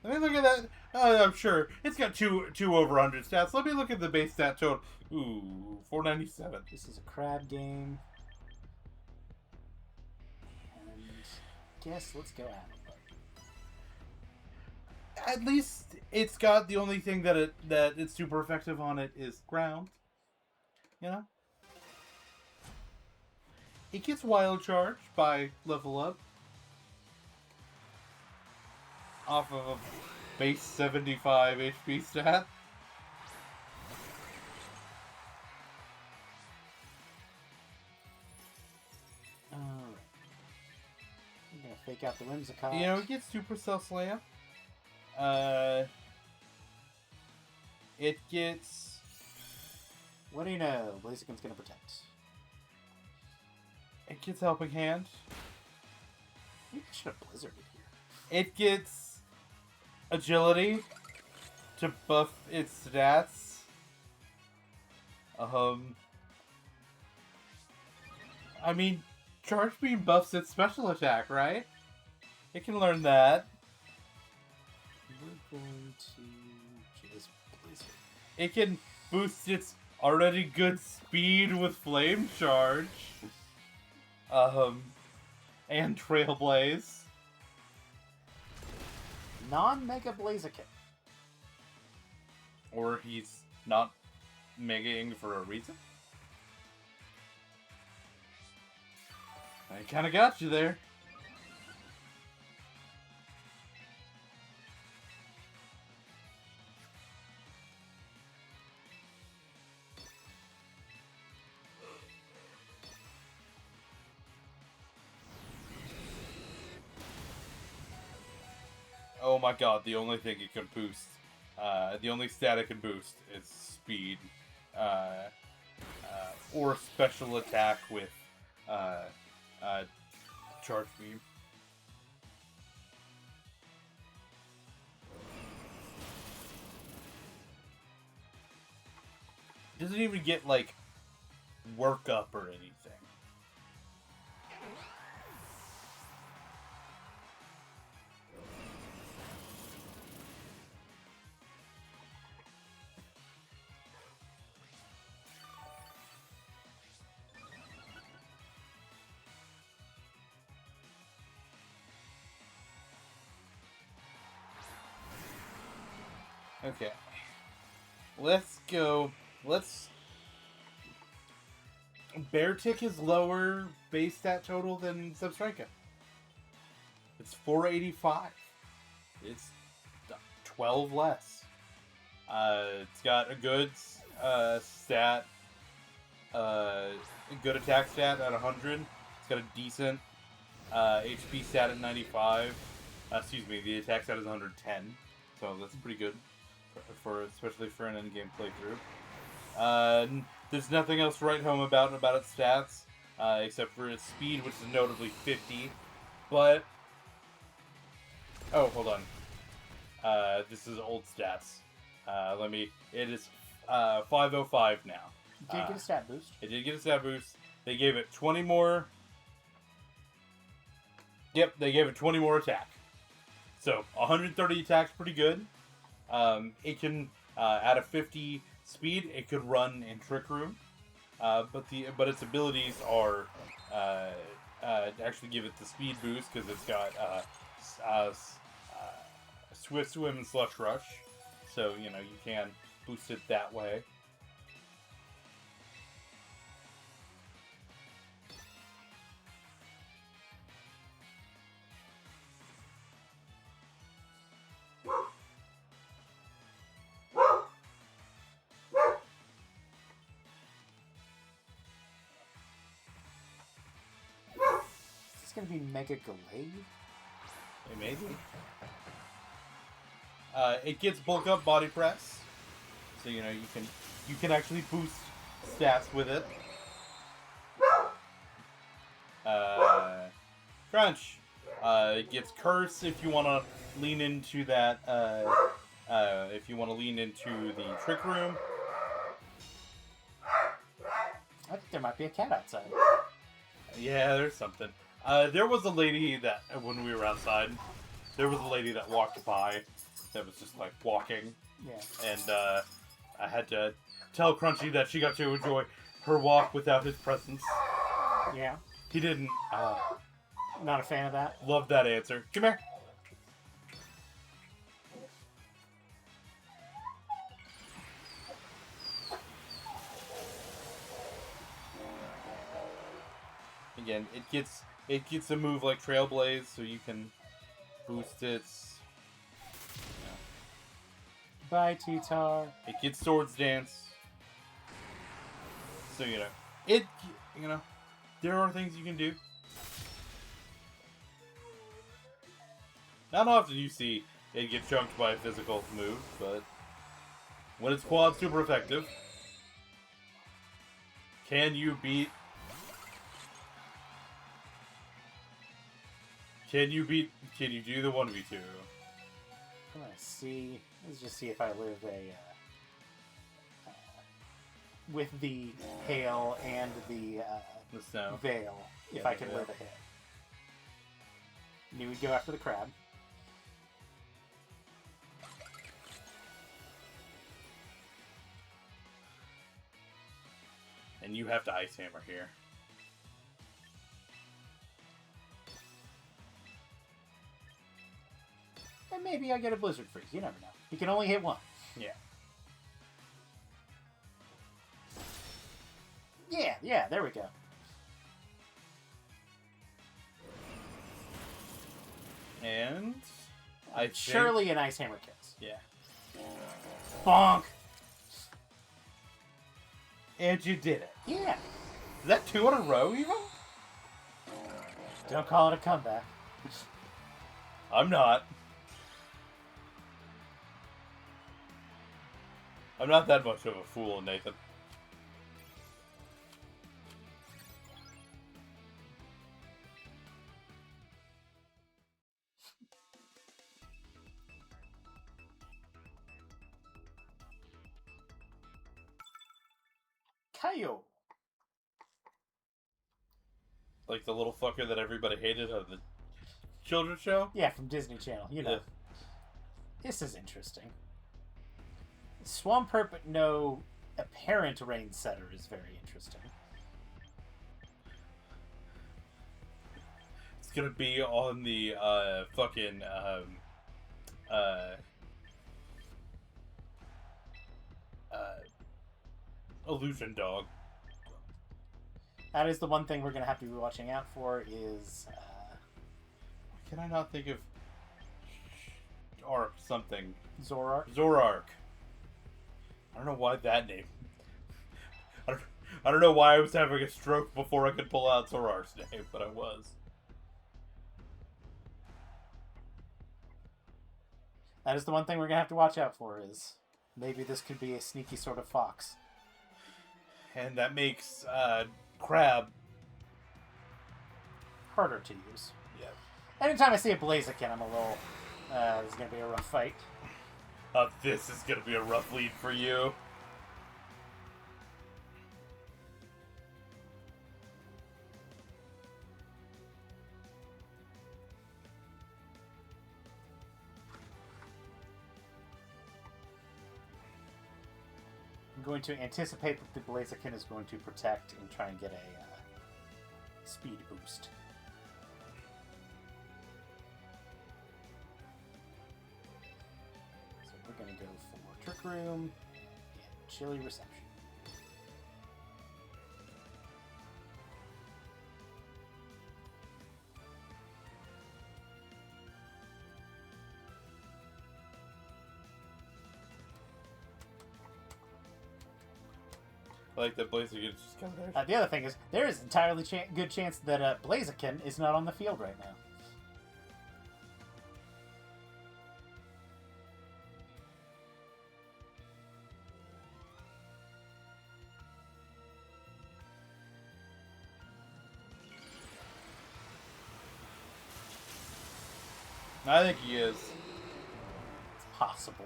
Let me look at that. Oh, I'm sure. It's got two over 100 stats. Let me look at the base stat total. Ooh, 497.
This is a crab game. And guess let's go at it.
At least it's got the only thing that it's super effective on it is ground. It gets wild charge by level up. Off of a base 75 HP stat.
Alright. I'm gonna fake out the Whimsicott.
It gets Supercell Slam. It gets...
What do you know? Blaziken's gonna protect.
It gets Helping Hand.
You should have Blizzarded here.
It gets Agility to buff its stats. I mean, Charge Beam buffs its special attack, right? It can learn that.
We're going to just Blizzard.
It can boost its already good speed with Flame Charge. And And Trailblaze.
Non-Mega Blaziken.
Or he's not Megaing for a reason? I kinda got you there. Oh my god, the only thing it can boost, the only stat it can boost is speed, or special attack with, charge beam. Doesn't even get, like, work up or anything. Okay. Let's go. Let's... Beartick is lower base stat total than Substrika. It's 485. It's 12 less. It's got a good stat. A good attack stat at 100. It's got a decent HP stat at 95. Excuse me, the attack stat is 110. So that's pretty good. Especially for an endgame playthrough. There's nothing else to write home about its stats, except for its speed, which is notably 50. But oh, hold on. This is old stats. It is 505 now.
It did get a stat boost.
It did get a stat boost. They gave it 20 more. Yep, they gave it 20 more attack. So 130 attack's pretty good. It can, at a 50 speed, it could run in Trick Room, but its abilities are actually give it the speed boost because it's got Swift Swim and Slush Rush, so you can boost it that way.
It's gonna be Mega Glade?
It may be. It gets bulk up body press, so you can actually boost stats with it. Crunch. It gets curse if you want to lean into that. If you want to lean into the Trick Room.
I think there might be a cat outside.
Yeah, there's something. There was a lady that, when we were outside, there was a lady that walked by that was just, like, walking.
Yeah.
And, I had to tell Crunchy that she got to enjoy her walk without his presence.
Yeah.
He didn't.
Not a fan of that.
Love that answer. Come here. Again, it gets a move like Trailblaze, so you can boost its.
Bye, T-Tar.
It gets Swords Dance, so it. There are things you can do. Not often you see it get chunked by a physical move, but when it's quad super effective, can you beat? Can you do the 1v2?
I'm gonna see. Let's just see if I live with the hail and the
snow.
veil. If
Yeah,
I can
the veil.
live a hit. Knew we'd go after the crab.
And you have to Ice Hammer here.
And maybe I get a Blizzard Freeze. You never know. He can only hit one.
Yeah.
Yeah, there we go.
And I
Surely an Ice Hammer kills.
Yeah.
Bonk!
And you did it.
Yeah.
Is that 2 in a row, even?
Don't call it a comeback.
I'm not. I'm not that much of a fool, Nathan.
Kaio.
Like the little fucker that everybody hated on the children's show?
Yeah, from Disney Channel. You know.
Yeah.
This is interesting. Swampert but no apparent rain setter is very interesting.
It's gonna be on the fucking illusion dog.
That is the one thing we're going to have to be watching out for is...
Can I not think of Arc something?
Zorark.
Zorark. I don't know why that name. I don't know why I was having a stroke before I could pull out Zorark's name, but I was.
That is the one thing we're going to have to watch out for is maybe this could be a sneaky sort of fox.
And that makes Crab
Harder to use.
Yeah.
Anytime I see a Blaziken, I'm a little... this is going to be a rough fight.
This is gonna be a rough lead for you.
I'm going to anticipate that the Blaziken is going to protect and try and get a speed boost. So we're going to go for Trick Room and Chilly Reception.
I like that Blaziken just come there.
The other thing is, there is entirely good chance that Blaziken is not on the field right now.
I think he is.
It's possible.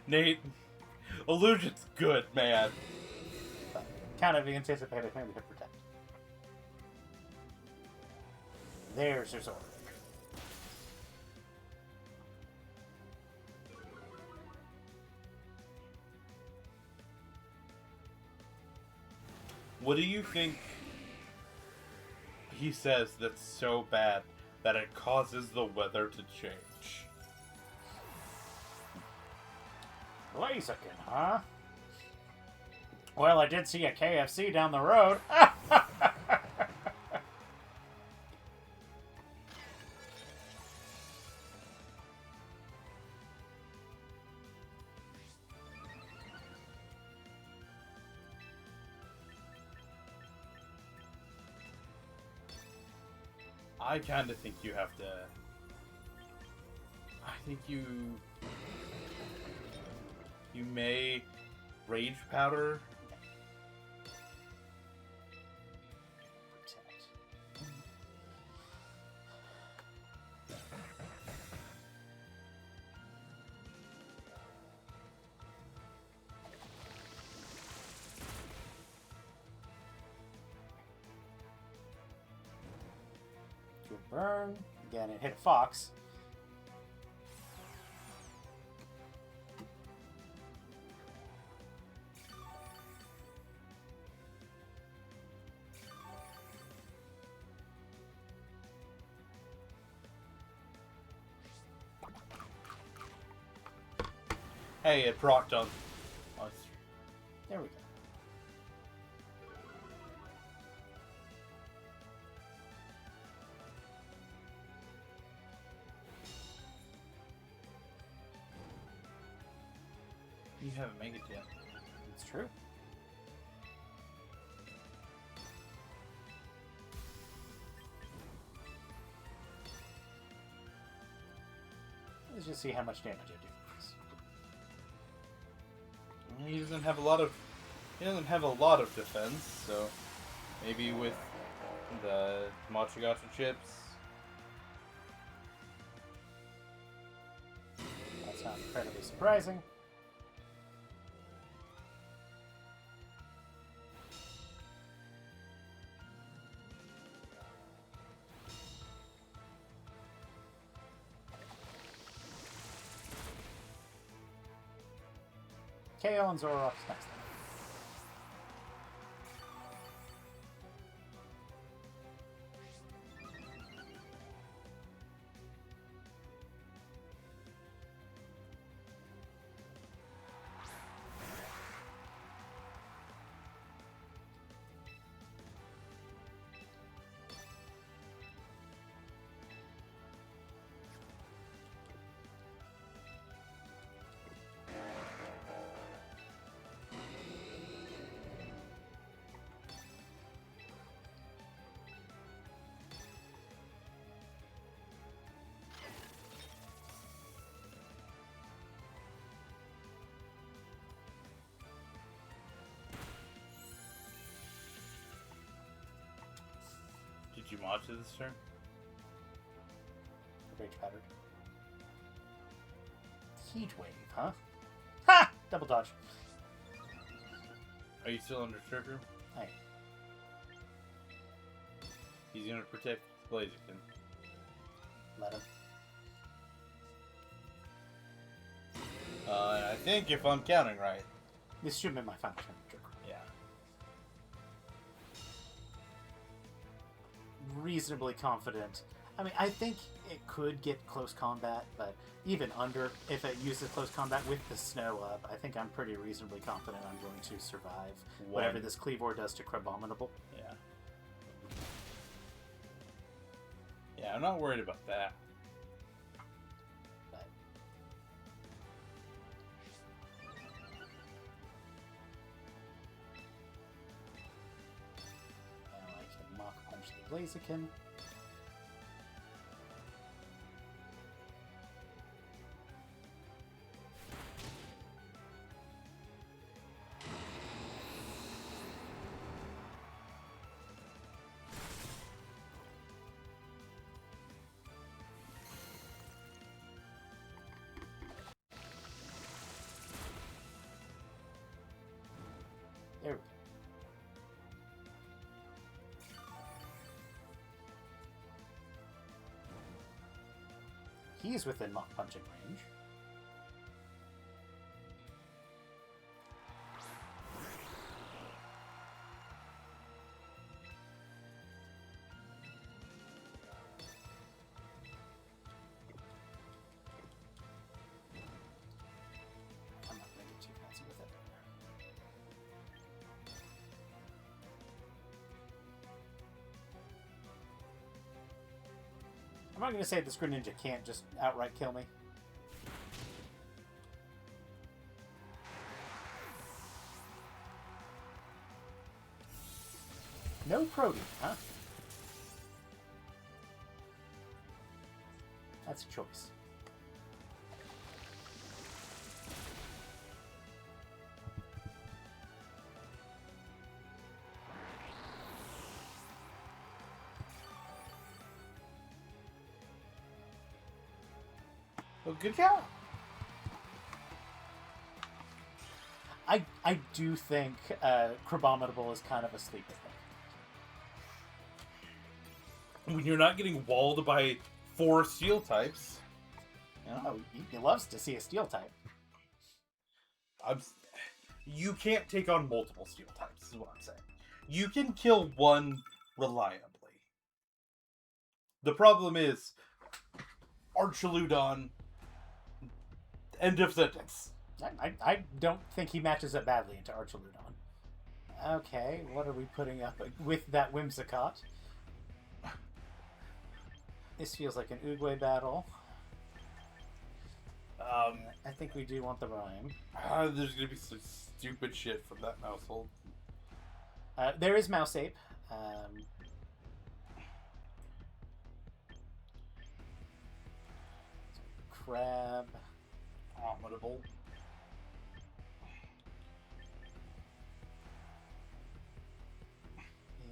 Nate, Illusion's good, man.
But kind of anticipated him to protect. There's your sword.
What do you think he says that's so bad that it causes the weather to change?
Blaziken, huh? Well, I did see a KFC down the road.
I kind of think you have to... I think you may Rage Powder.
Good burn. Again, it hit a fox.
Hey, it procced on.
There we go.
You haven't made it yet.
It's true. Let's just see how much damage I do.
He doesn't have a lot of. He doesn't have a lot of defense, so maybe with the Machagacha chips.
That's not incredibly surprising. KO and Zoroark's next.
Did you watch it this turn?
Rage pattern. Heat wave, huh? Ha! Double dodge.
Are you still under trigger?
Hey.
He's gonna protect Blaziken.
Let him.
And I think if I'm counting right.
This should be my final turn of trigger.
Yeah.
Reasonably confident. I mean, I think it could get close combat, but even under, if it uses close combat with the snow up, I think I'm pretty reasonably confident I'm going to survive whatever this Cleavor does to Crabominable.
Yeah. Yeah, I'm not worried about that.
But now I can Mach Punch the Blaziken. There we go. He's within Mach Punching range. I'm not going to get too fancy with it. I'm not going to say this Greninja can't just outright kill me. No Protein, huh? That's a choice.
Well, good job.
I do think Crabominable is kind of a sleeper thing.
When you're not getting walled by 4 steel types.
You know, he loves to see a steel type.
You can't take on multiple steel types, is what I'm saying. You can kill one reliably. The problem is, Archaludon, end of sentence.
I don't think he matches up badly into Archaludon. Okay, what are we putting up with that Whimsicott? This feels like an Oogway battle. I think we do want the Rime.
There's gonna be some stupid shit from that mousehold.
There is Mouse Ape. Crab.
Abominable.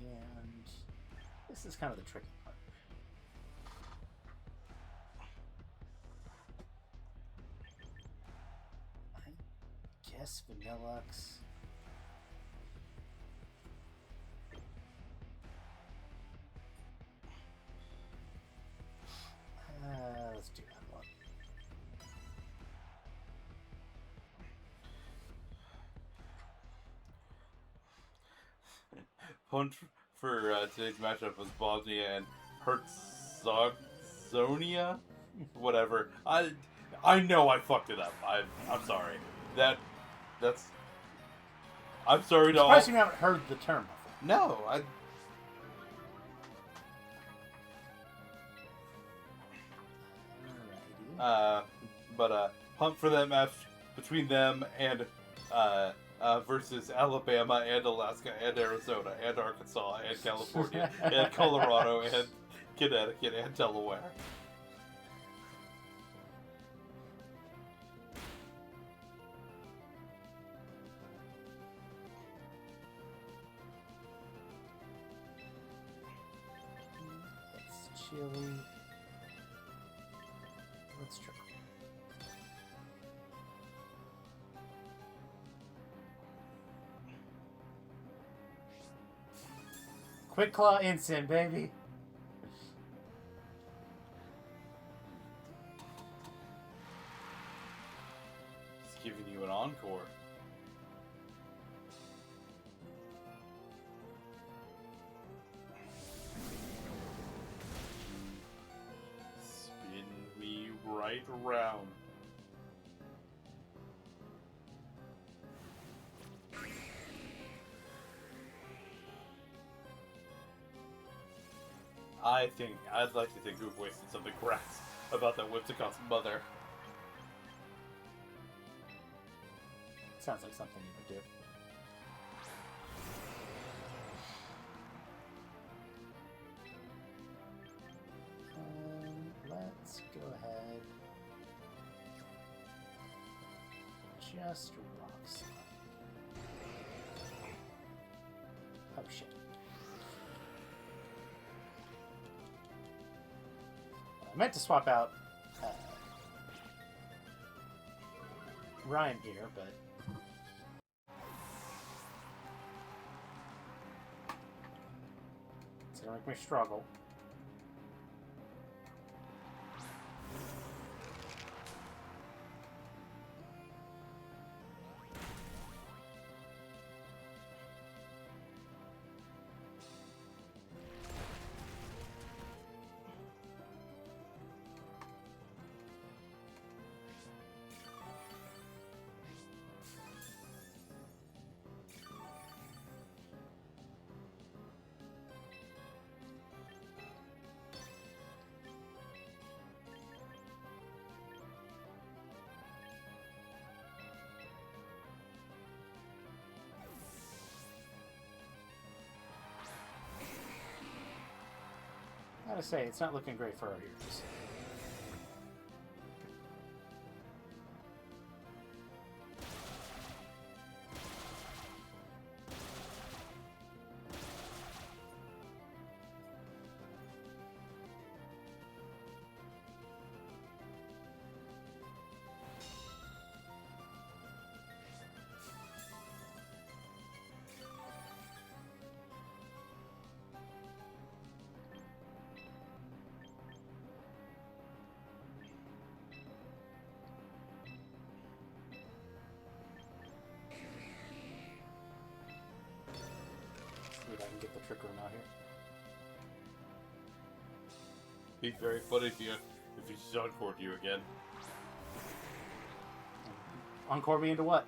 And this is kind of the tricky part. I guess Vanillux. Let's do that one.
Punch for today's matchup was Bosnia and Herzegovina, whatever. I know I fucked it up. I'm sorry. That's. I'm sorry to all.
Surprised you haven't heard the term before.
No,
Alrighty.
but hunt for that match between them and versus Alabama and Alaska and Arizona and Arkansas and California and Colorado and Connecticut and Delaware.
It's chilly. Let's try. Quick Claw Instant, baby.
It's giving you an encore. Spin me right around. I'd like to think we've wasted something crass about that Whimsicott's mother.
Sounds like something you would do. Let's go ahead. Just rock slide. Oh shit. I meant to swap out Rime here, but it's gonna make me struggle. I gotta say, it's not looking great for our heroes. See if I can get the Trick Room out here.
Be very funny if he Suncored you again.
Encore me into what?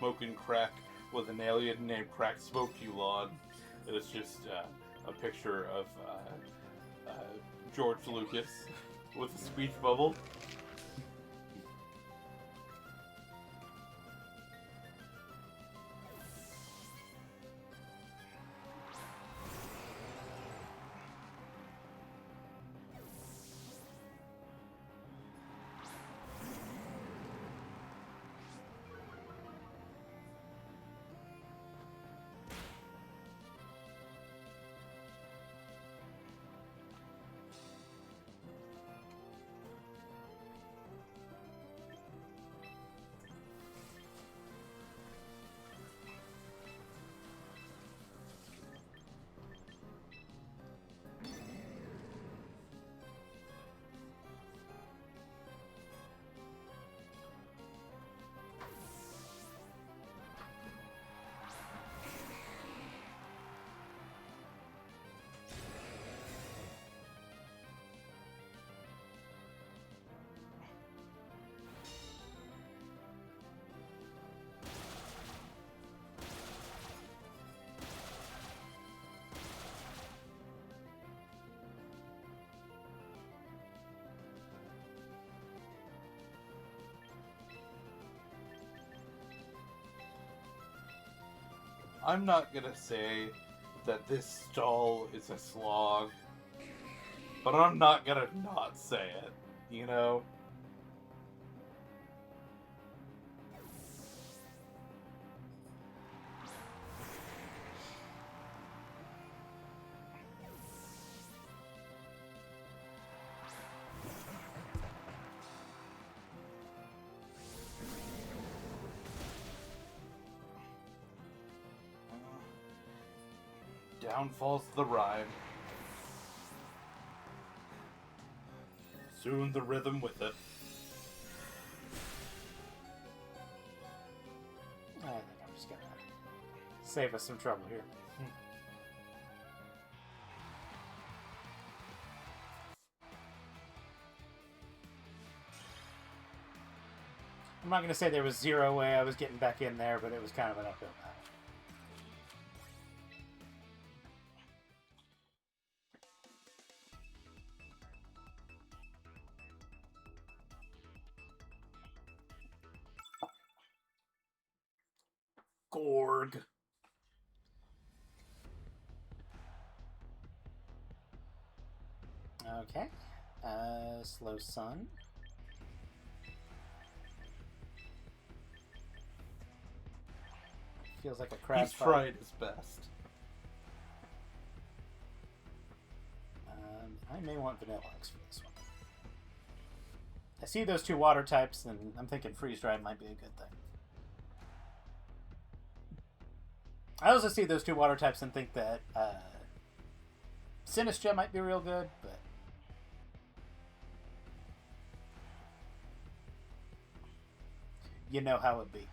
Smoking crack with an alien named Crack Smoke Lawn. It is just a picture of George Lucas with a speech bubble. I'm not gonna say that this stall is a slog, but I'm not gonna not say it, you know? Down falls the rhyme. Soon the rhythm with it.
I think I'm just gonna save us some trouble here. I'm not gonna say there was zero way I was getting back in there, but it was kind of an uphill battle. Gorg. Okay. Slow Sun. Feels like a crab
He's
fight.
tried his best.
I may want Vanilla X for this one. I see those two water types, and I'm thinking Freeze Dry might be a good thing. I also see those two water types and think that Sinistcha might be real good, but you know how it be.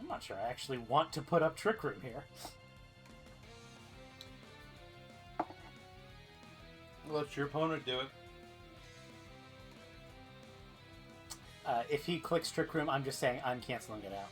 I'm not sure I actually want to put up Trick Room here.
Let your opponent do it.
If he clicks Trick Room, I'm just saying I'm canceling it out.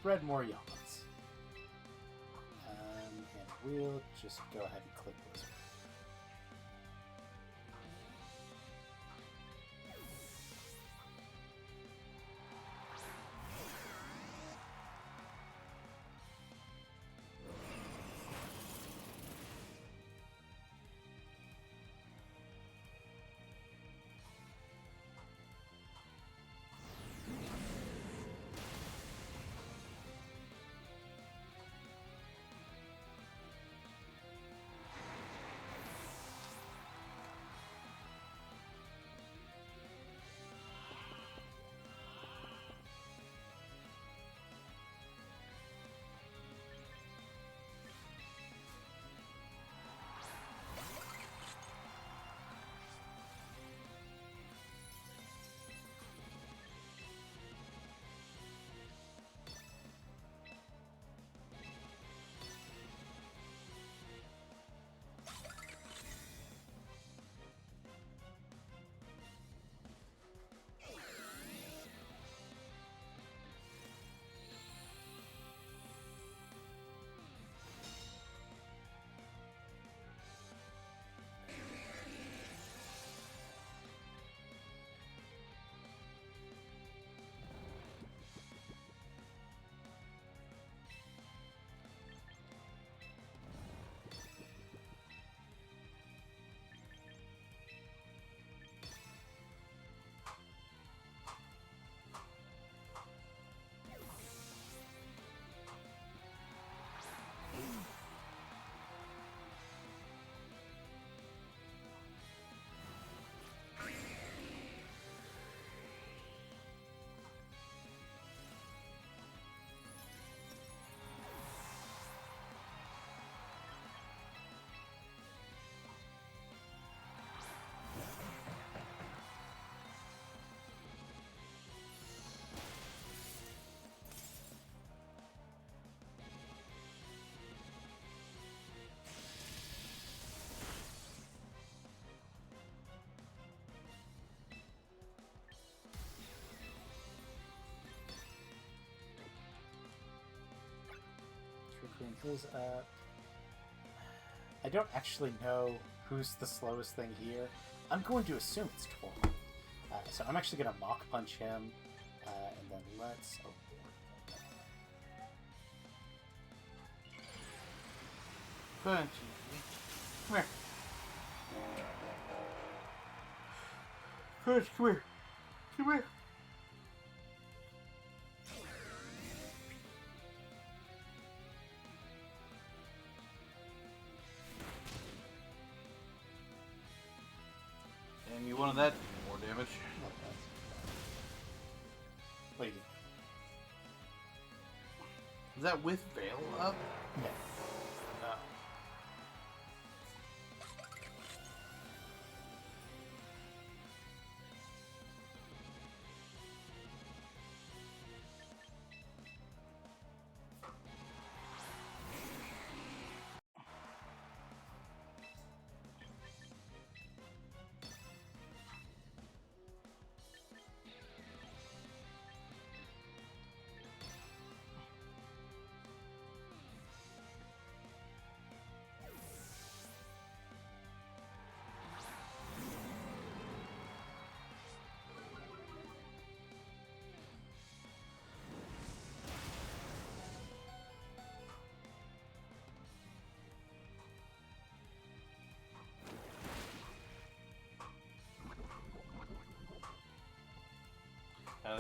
spread more yawns. And we'll just go ahead and click Wizard. Queen goes up. I don't actually know who's the slowest thing here. I'm going to assume it's Tor. So I'm actually going to Mach Punch him. And then let's... Oh,
Punch. Come here. Punch, come here. Come here. And you wanted that to do more damage.
wait.
Is that with Veil up?
No.
No.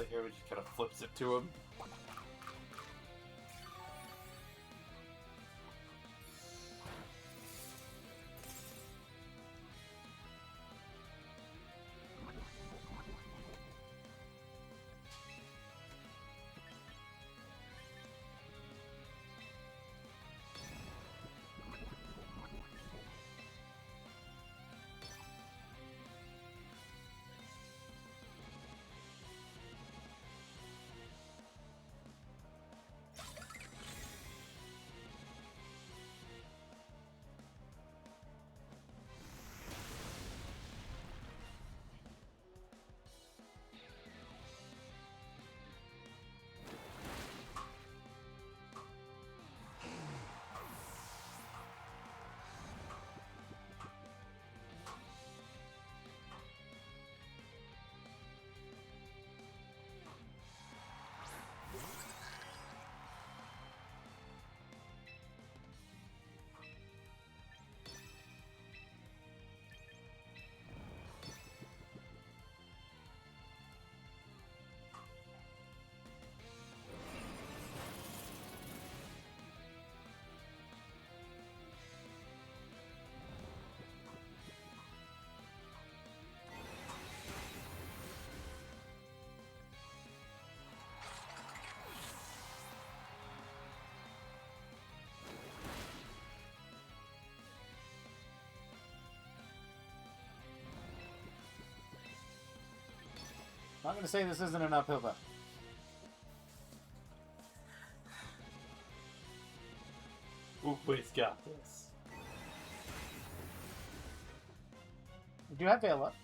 Here we just kind of flips it to him.
Not gonna say this isn't an uphill battle.
Uwe's got this.
We do have Veil up.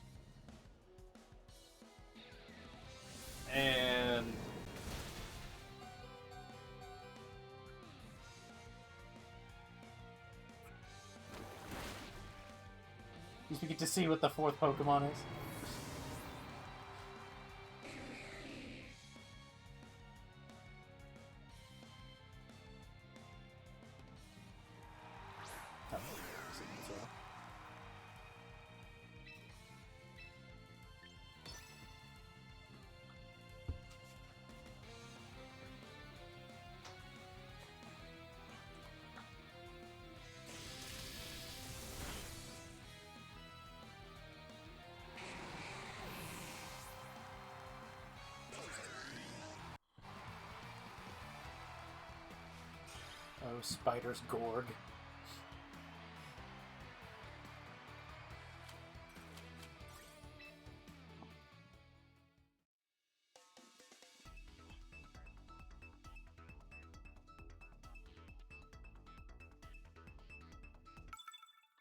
And
At least we get to see what the fourth Pokemon is. Oh, Spider's Gorg.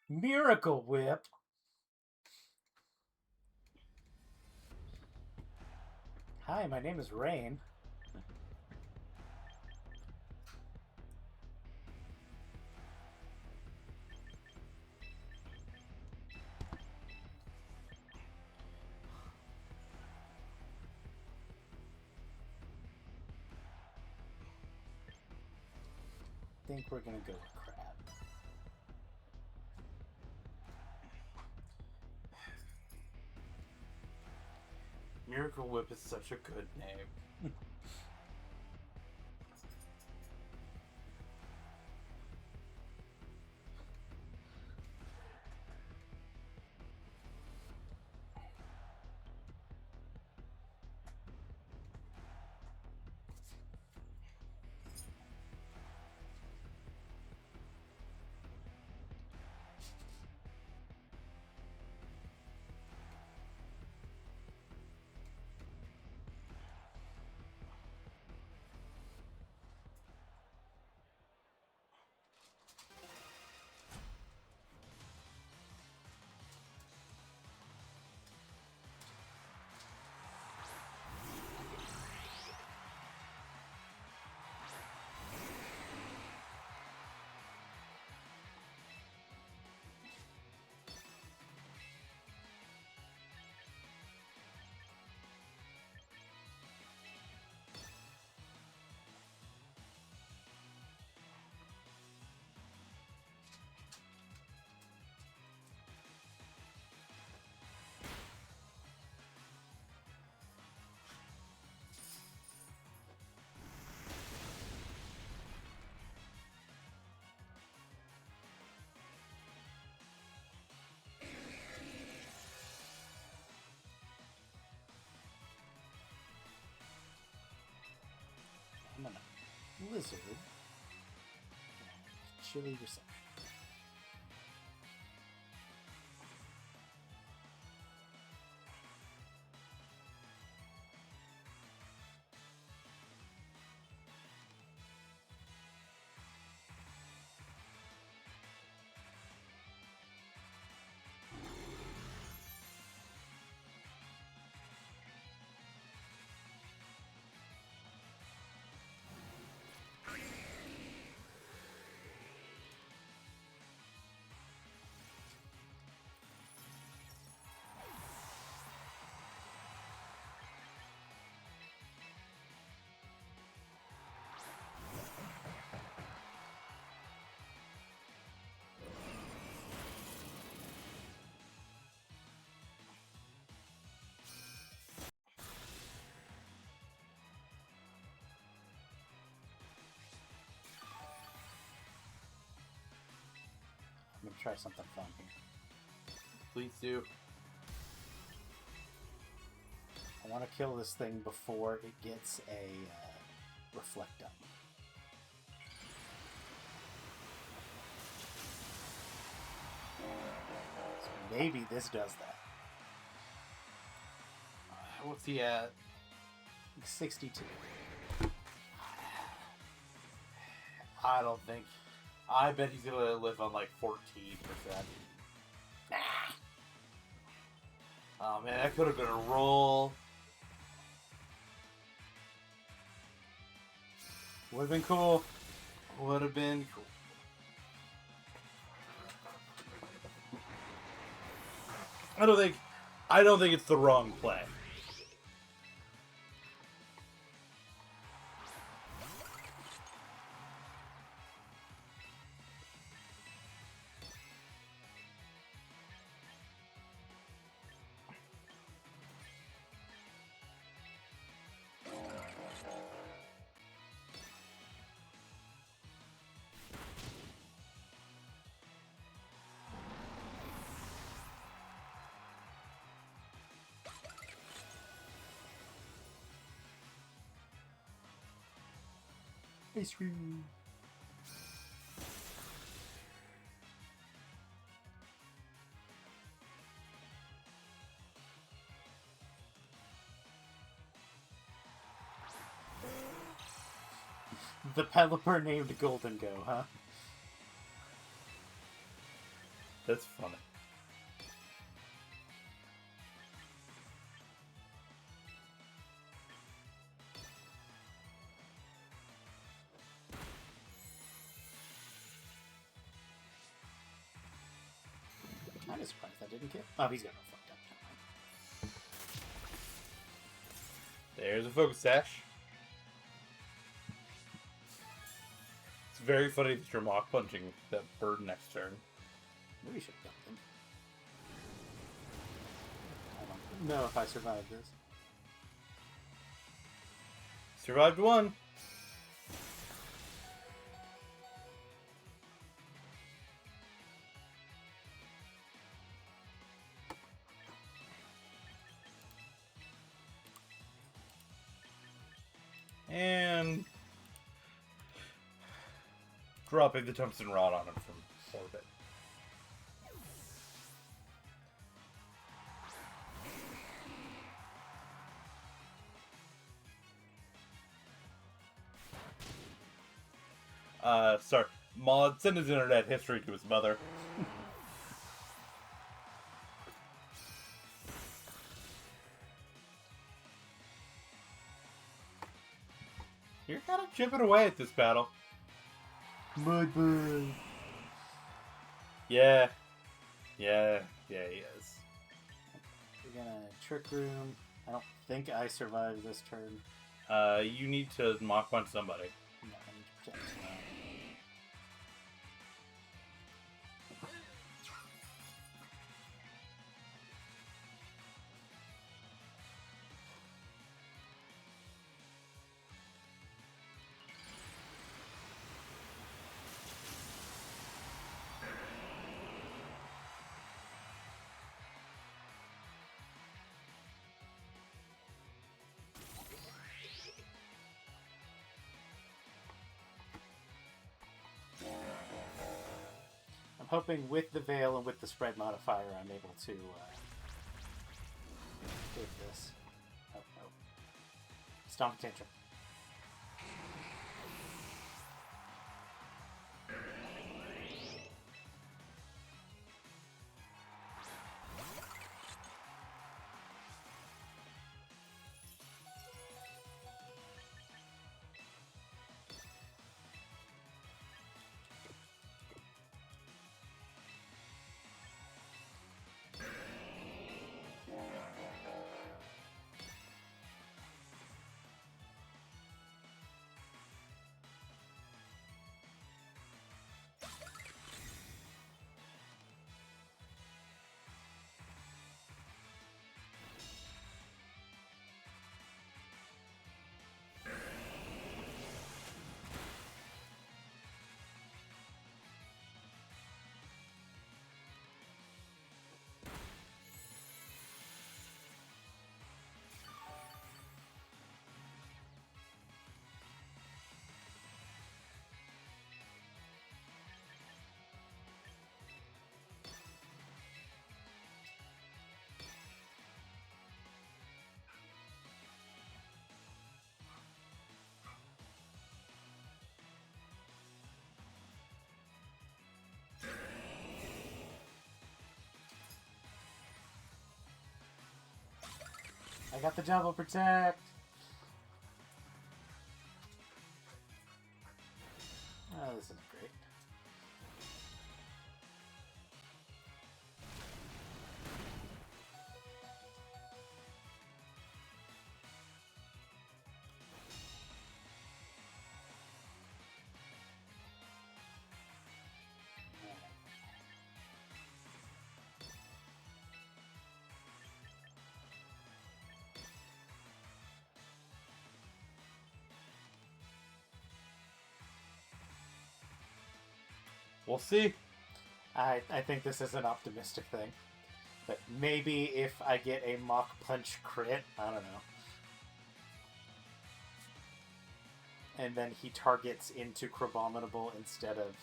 Miracle Whip. Hi, my name is Rain. I think we're gonna go with Crab.
Miracle Whip is such a good name.
I'm gonna Blizzard. Chilly Reception. I'm gonna try something fun here.
Please do.
I want to kill this thing before it gets a Reflect Up. So maybe this does that.
What's he at?
62.
I don't think. I bet he's gonna live on like 14%. Oh man, that could have been a roll.
Would have been cool.
Would have been cool. I don't think it's the wrong play.
Ice cream. The Pelipper named Golden Go, huh?
That's funny.
I'm just surprised that didn't kill. Oh, he's got no fucked up.
There's a focus sash. It's very funny that you're mock punching that bird next turn.
Maybe we should have done them. I don't know if I survived this.
Survived one. And dropping the tungsten rod on him from orbit. Sorry. Maud sent his internet history to his mother. You're kind of chipping away at this battle.
Mudbird.
Yeah. Yeah, he is.
We're gonna Trick Room. I don't think I survived this turn.
You need to mock punch somebody.
No, I need to protect. I'm hoping with the Veil and with the Spread modifier, I'm able to hit this. Oh, no. Stomp Tantrum. I got the double protect. Oh, this is great.
We'll see.
I think this is an optimistic thing. But maybe if I get a Mach Punch crit, I don't know. And then he targets into Crabominable instead of...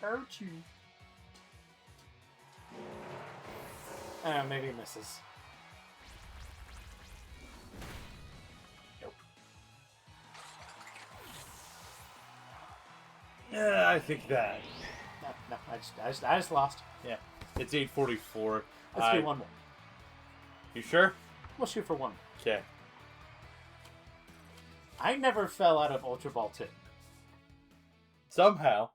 Ouchie. I don't know, maybe he misses. Nope.
Yeah, I think that.
No, I just lost.
Yeah, it's 8:44.
Let's do one more.
You sure?
We'll shoot for one.
Okay.
I never fell out of Ultra Ball 2.
Somehow,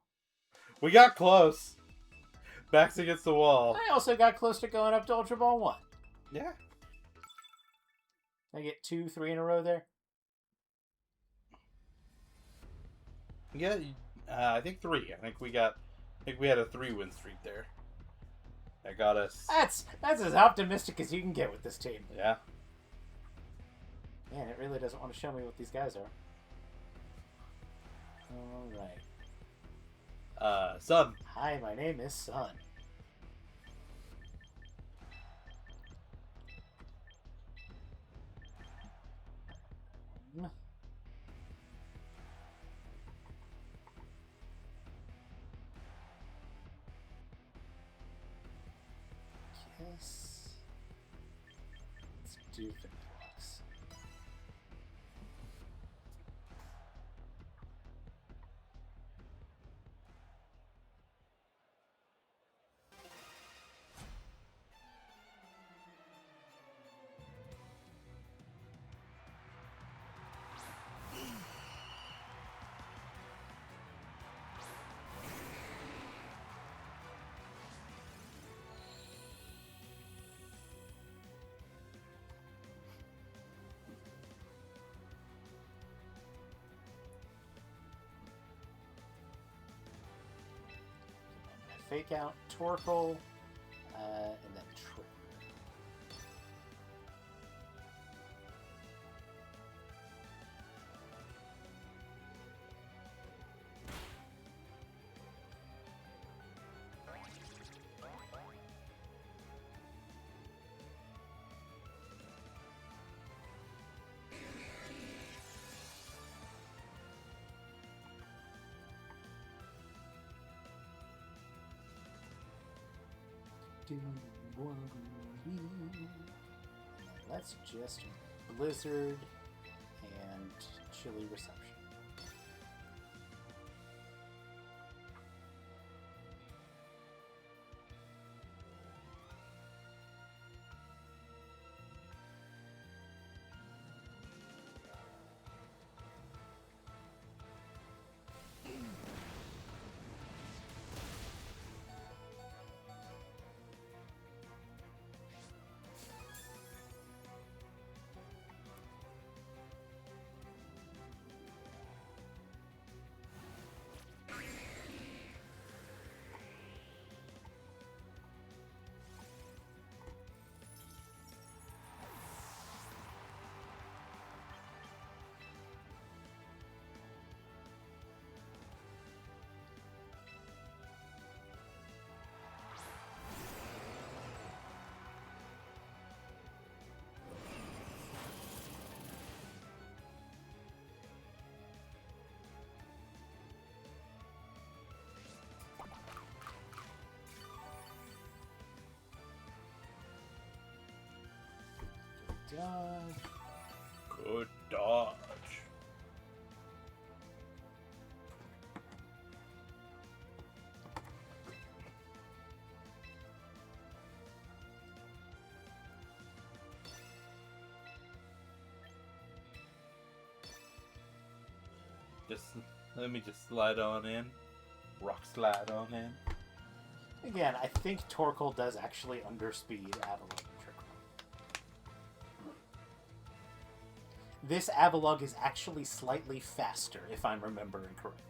we got close. Backs against the wall.
I also got close to going up to Ultra Ball 1.
Yeah.
I get 2, 3 in a row there.
Yeah, I think 3. I think we had a 3-win streak there. That got us.
That's as optimistic as you can get with this team.
Yeah.
Man, it really doesn't want to show me what these guys are. Alright.
Sun.
Hi, my name is Sun. Yes. Let's do Vanilluxe. Fake out Torkoal, and then Trick. Let's just Blizzard and Chilly Reception. Dodge.
Good dodge. Just let me just slide on in. Rock slide on in.
Again, I think Torkoal does actually underspeed Avalugg and Trick Room. This Avalugg is actually slightly faster, if I'm remembering correctly.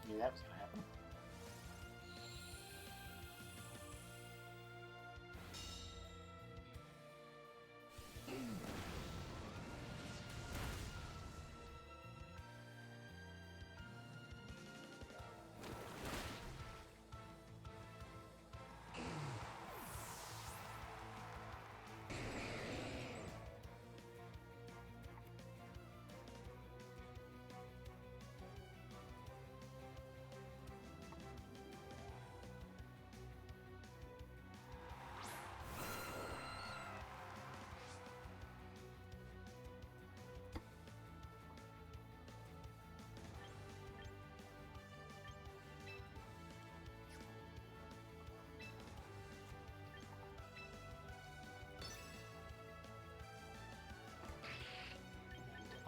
Knew that was going to happen.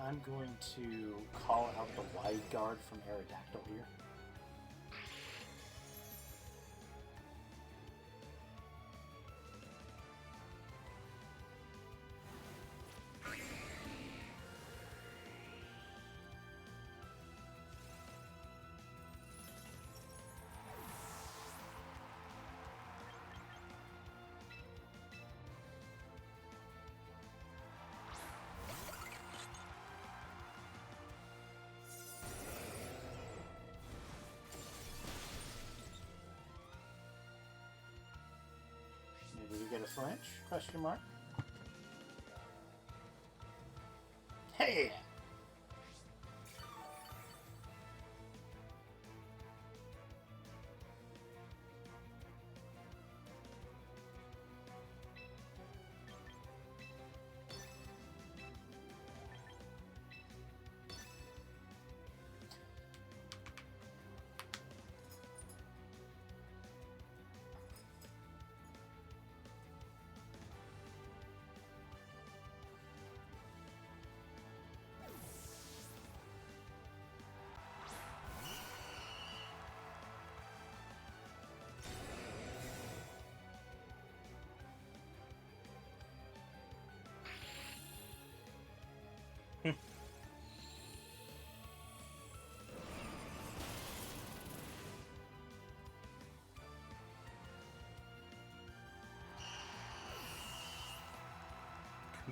I'm going to call out the Wide Guard from Aerodactyl here. Maybe we get a flinch? Question mark. Hey!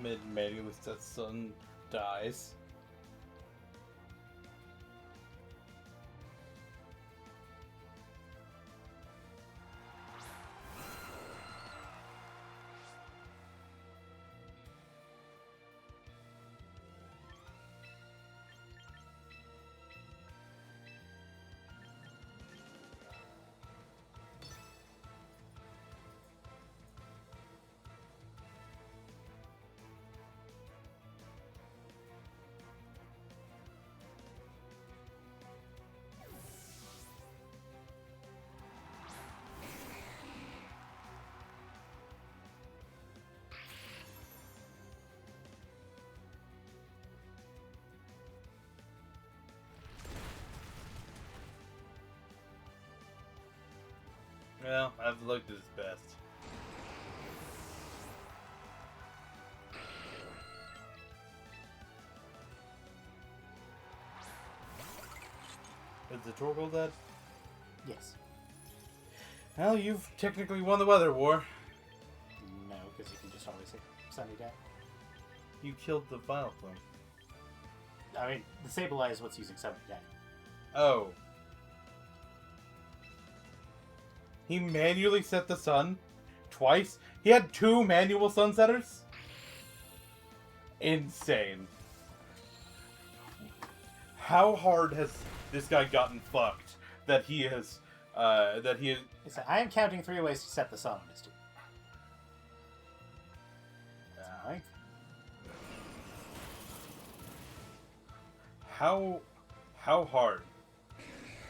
Mid-mating with that son dies. Well, I've looked at his best. Is the Torkoal dead?
Yes.
Well, you've technically won the weather war.
No, because you can just always hit sunny day.
You killed the Vileplume.
I mean, the Sableye is what's using sunny day.
Oh. He manually set the sun twice? He had 2 manual sunsetters? Insane. How hard has this guy gotten fucked that he is,
Listen, I am counting 3 ways to set the sun on his team. That's Mike.
How hard?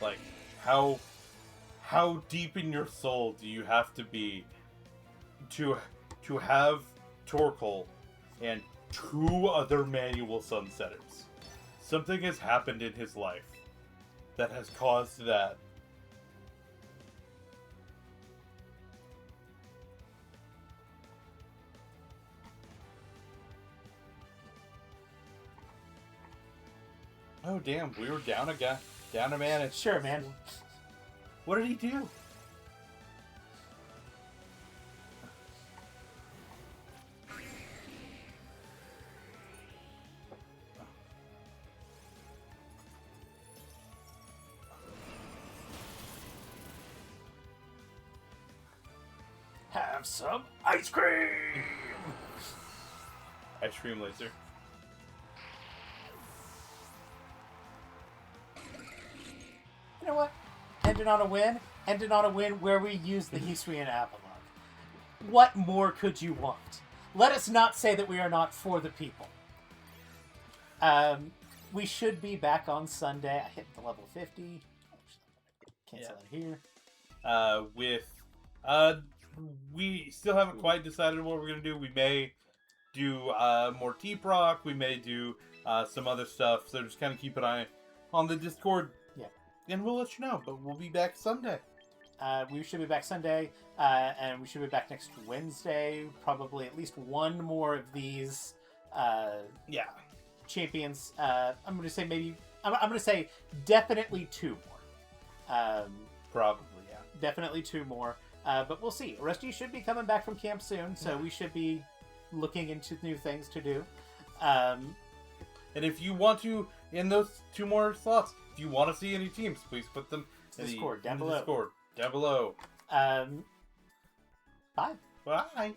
Like, how deep in your soul do you have to be to have Torkoal and 2 other manual sunsetters? Something has happened in his life that has caused that. Oh damn, we were down a man.
Sure, man.
What did he do?
Have some ice cream!
Ice cream laser.
You know what? Ended on a win. Ended on a win where we used the Hisuian Avalon. What more could you want? Let us not say that we are not for the people. We should be back on Sunday. I hit the level 50. Cancel that here.
We still haven't quite decided what we're gonna do. We may do more Deep Rock. We may do some other stuff. So just kind of keep an eye on the Discord.
Yeah.
And we'll let you know. But we'll be back Sunday.
We should be back Sunday, and we should be back next Wednesday. Probably at least one more of these. Champions. I'm going to say maybe. I'm going to say definitely 2 more.
Probably, yeah.
Definitely 2 more. But we'll see. Rusty should be coming back from camp soon, so we should be looking into new things to do.
And if you want to, in those 2 more slots, if you want to see any teams, please put them in
Discord
down below.
Bye.
Bye.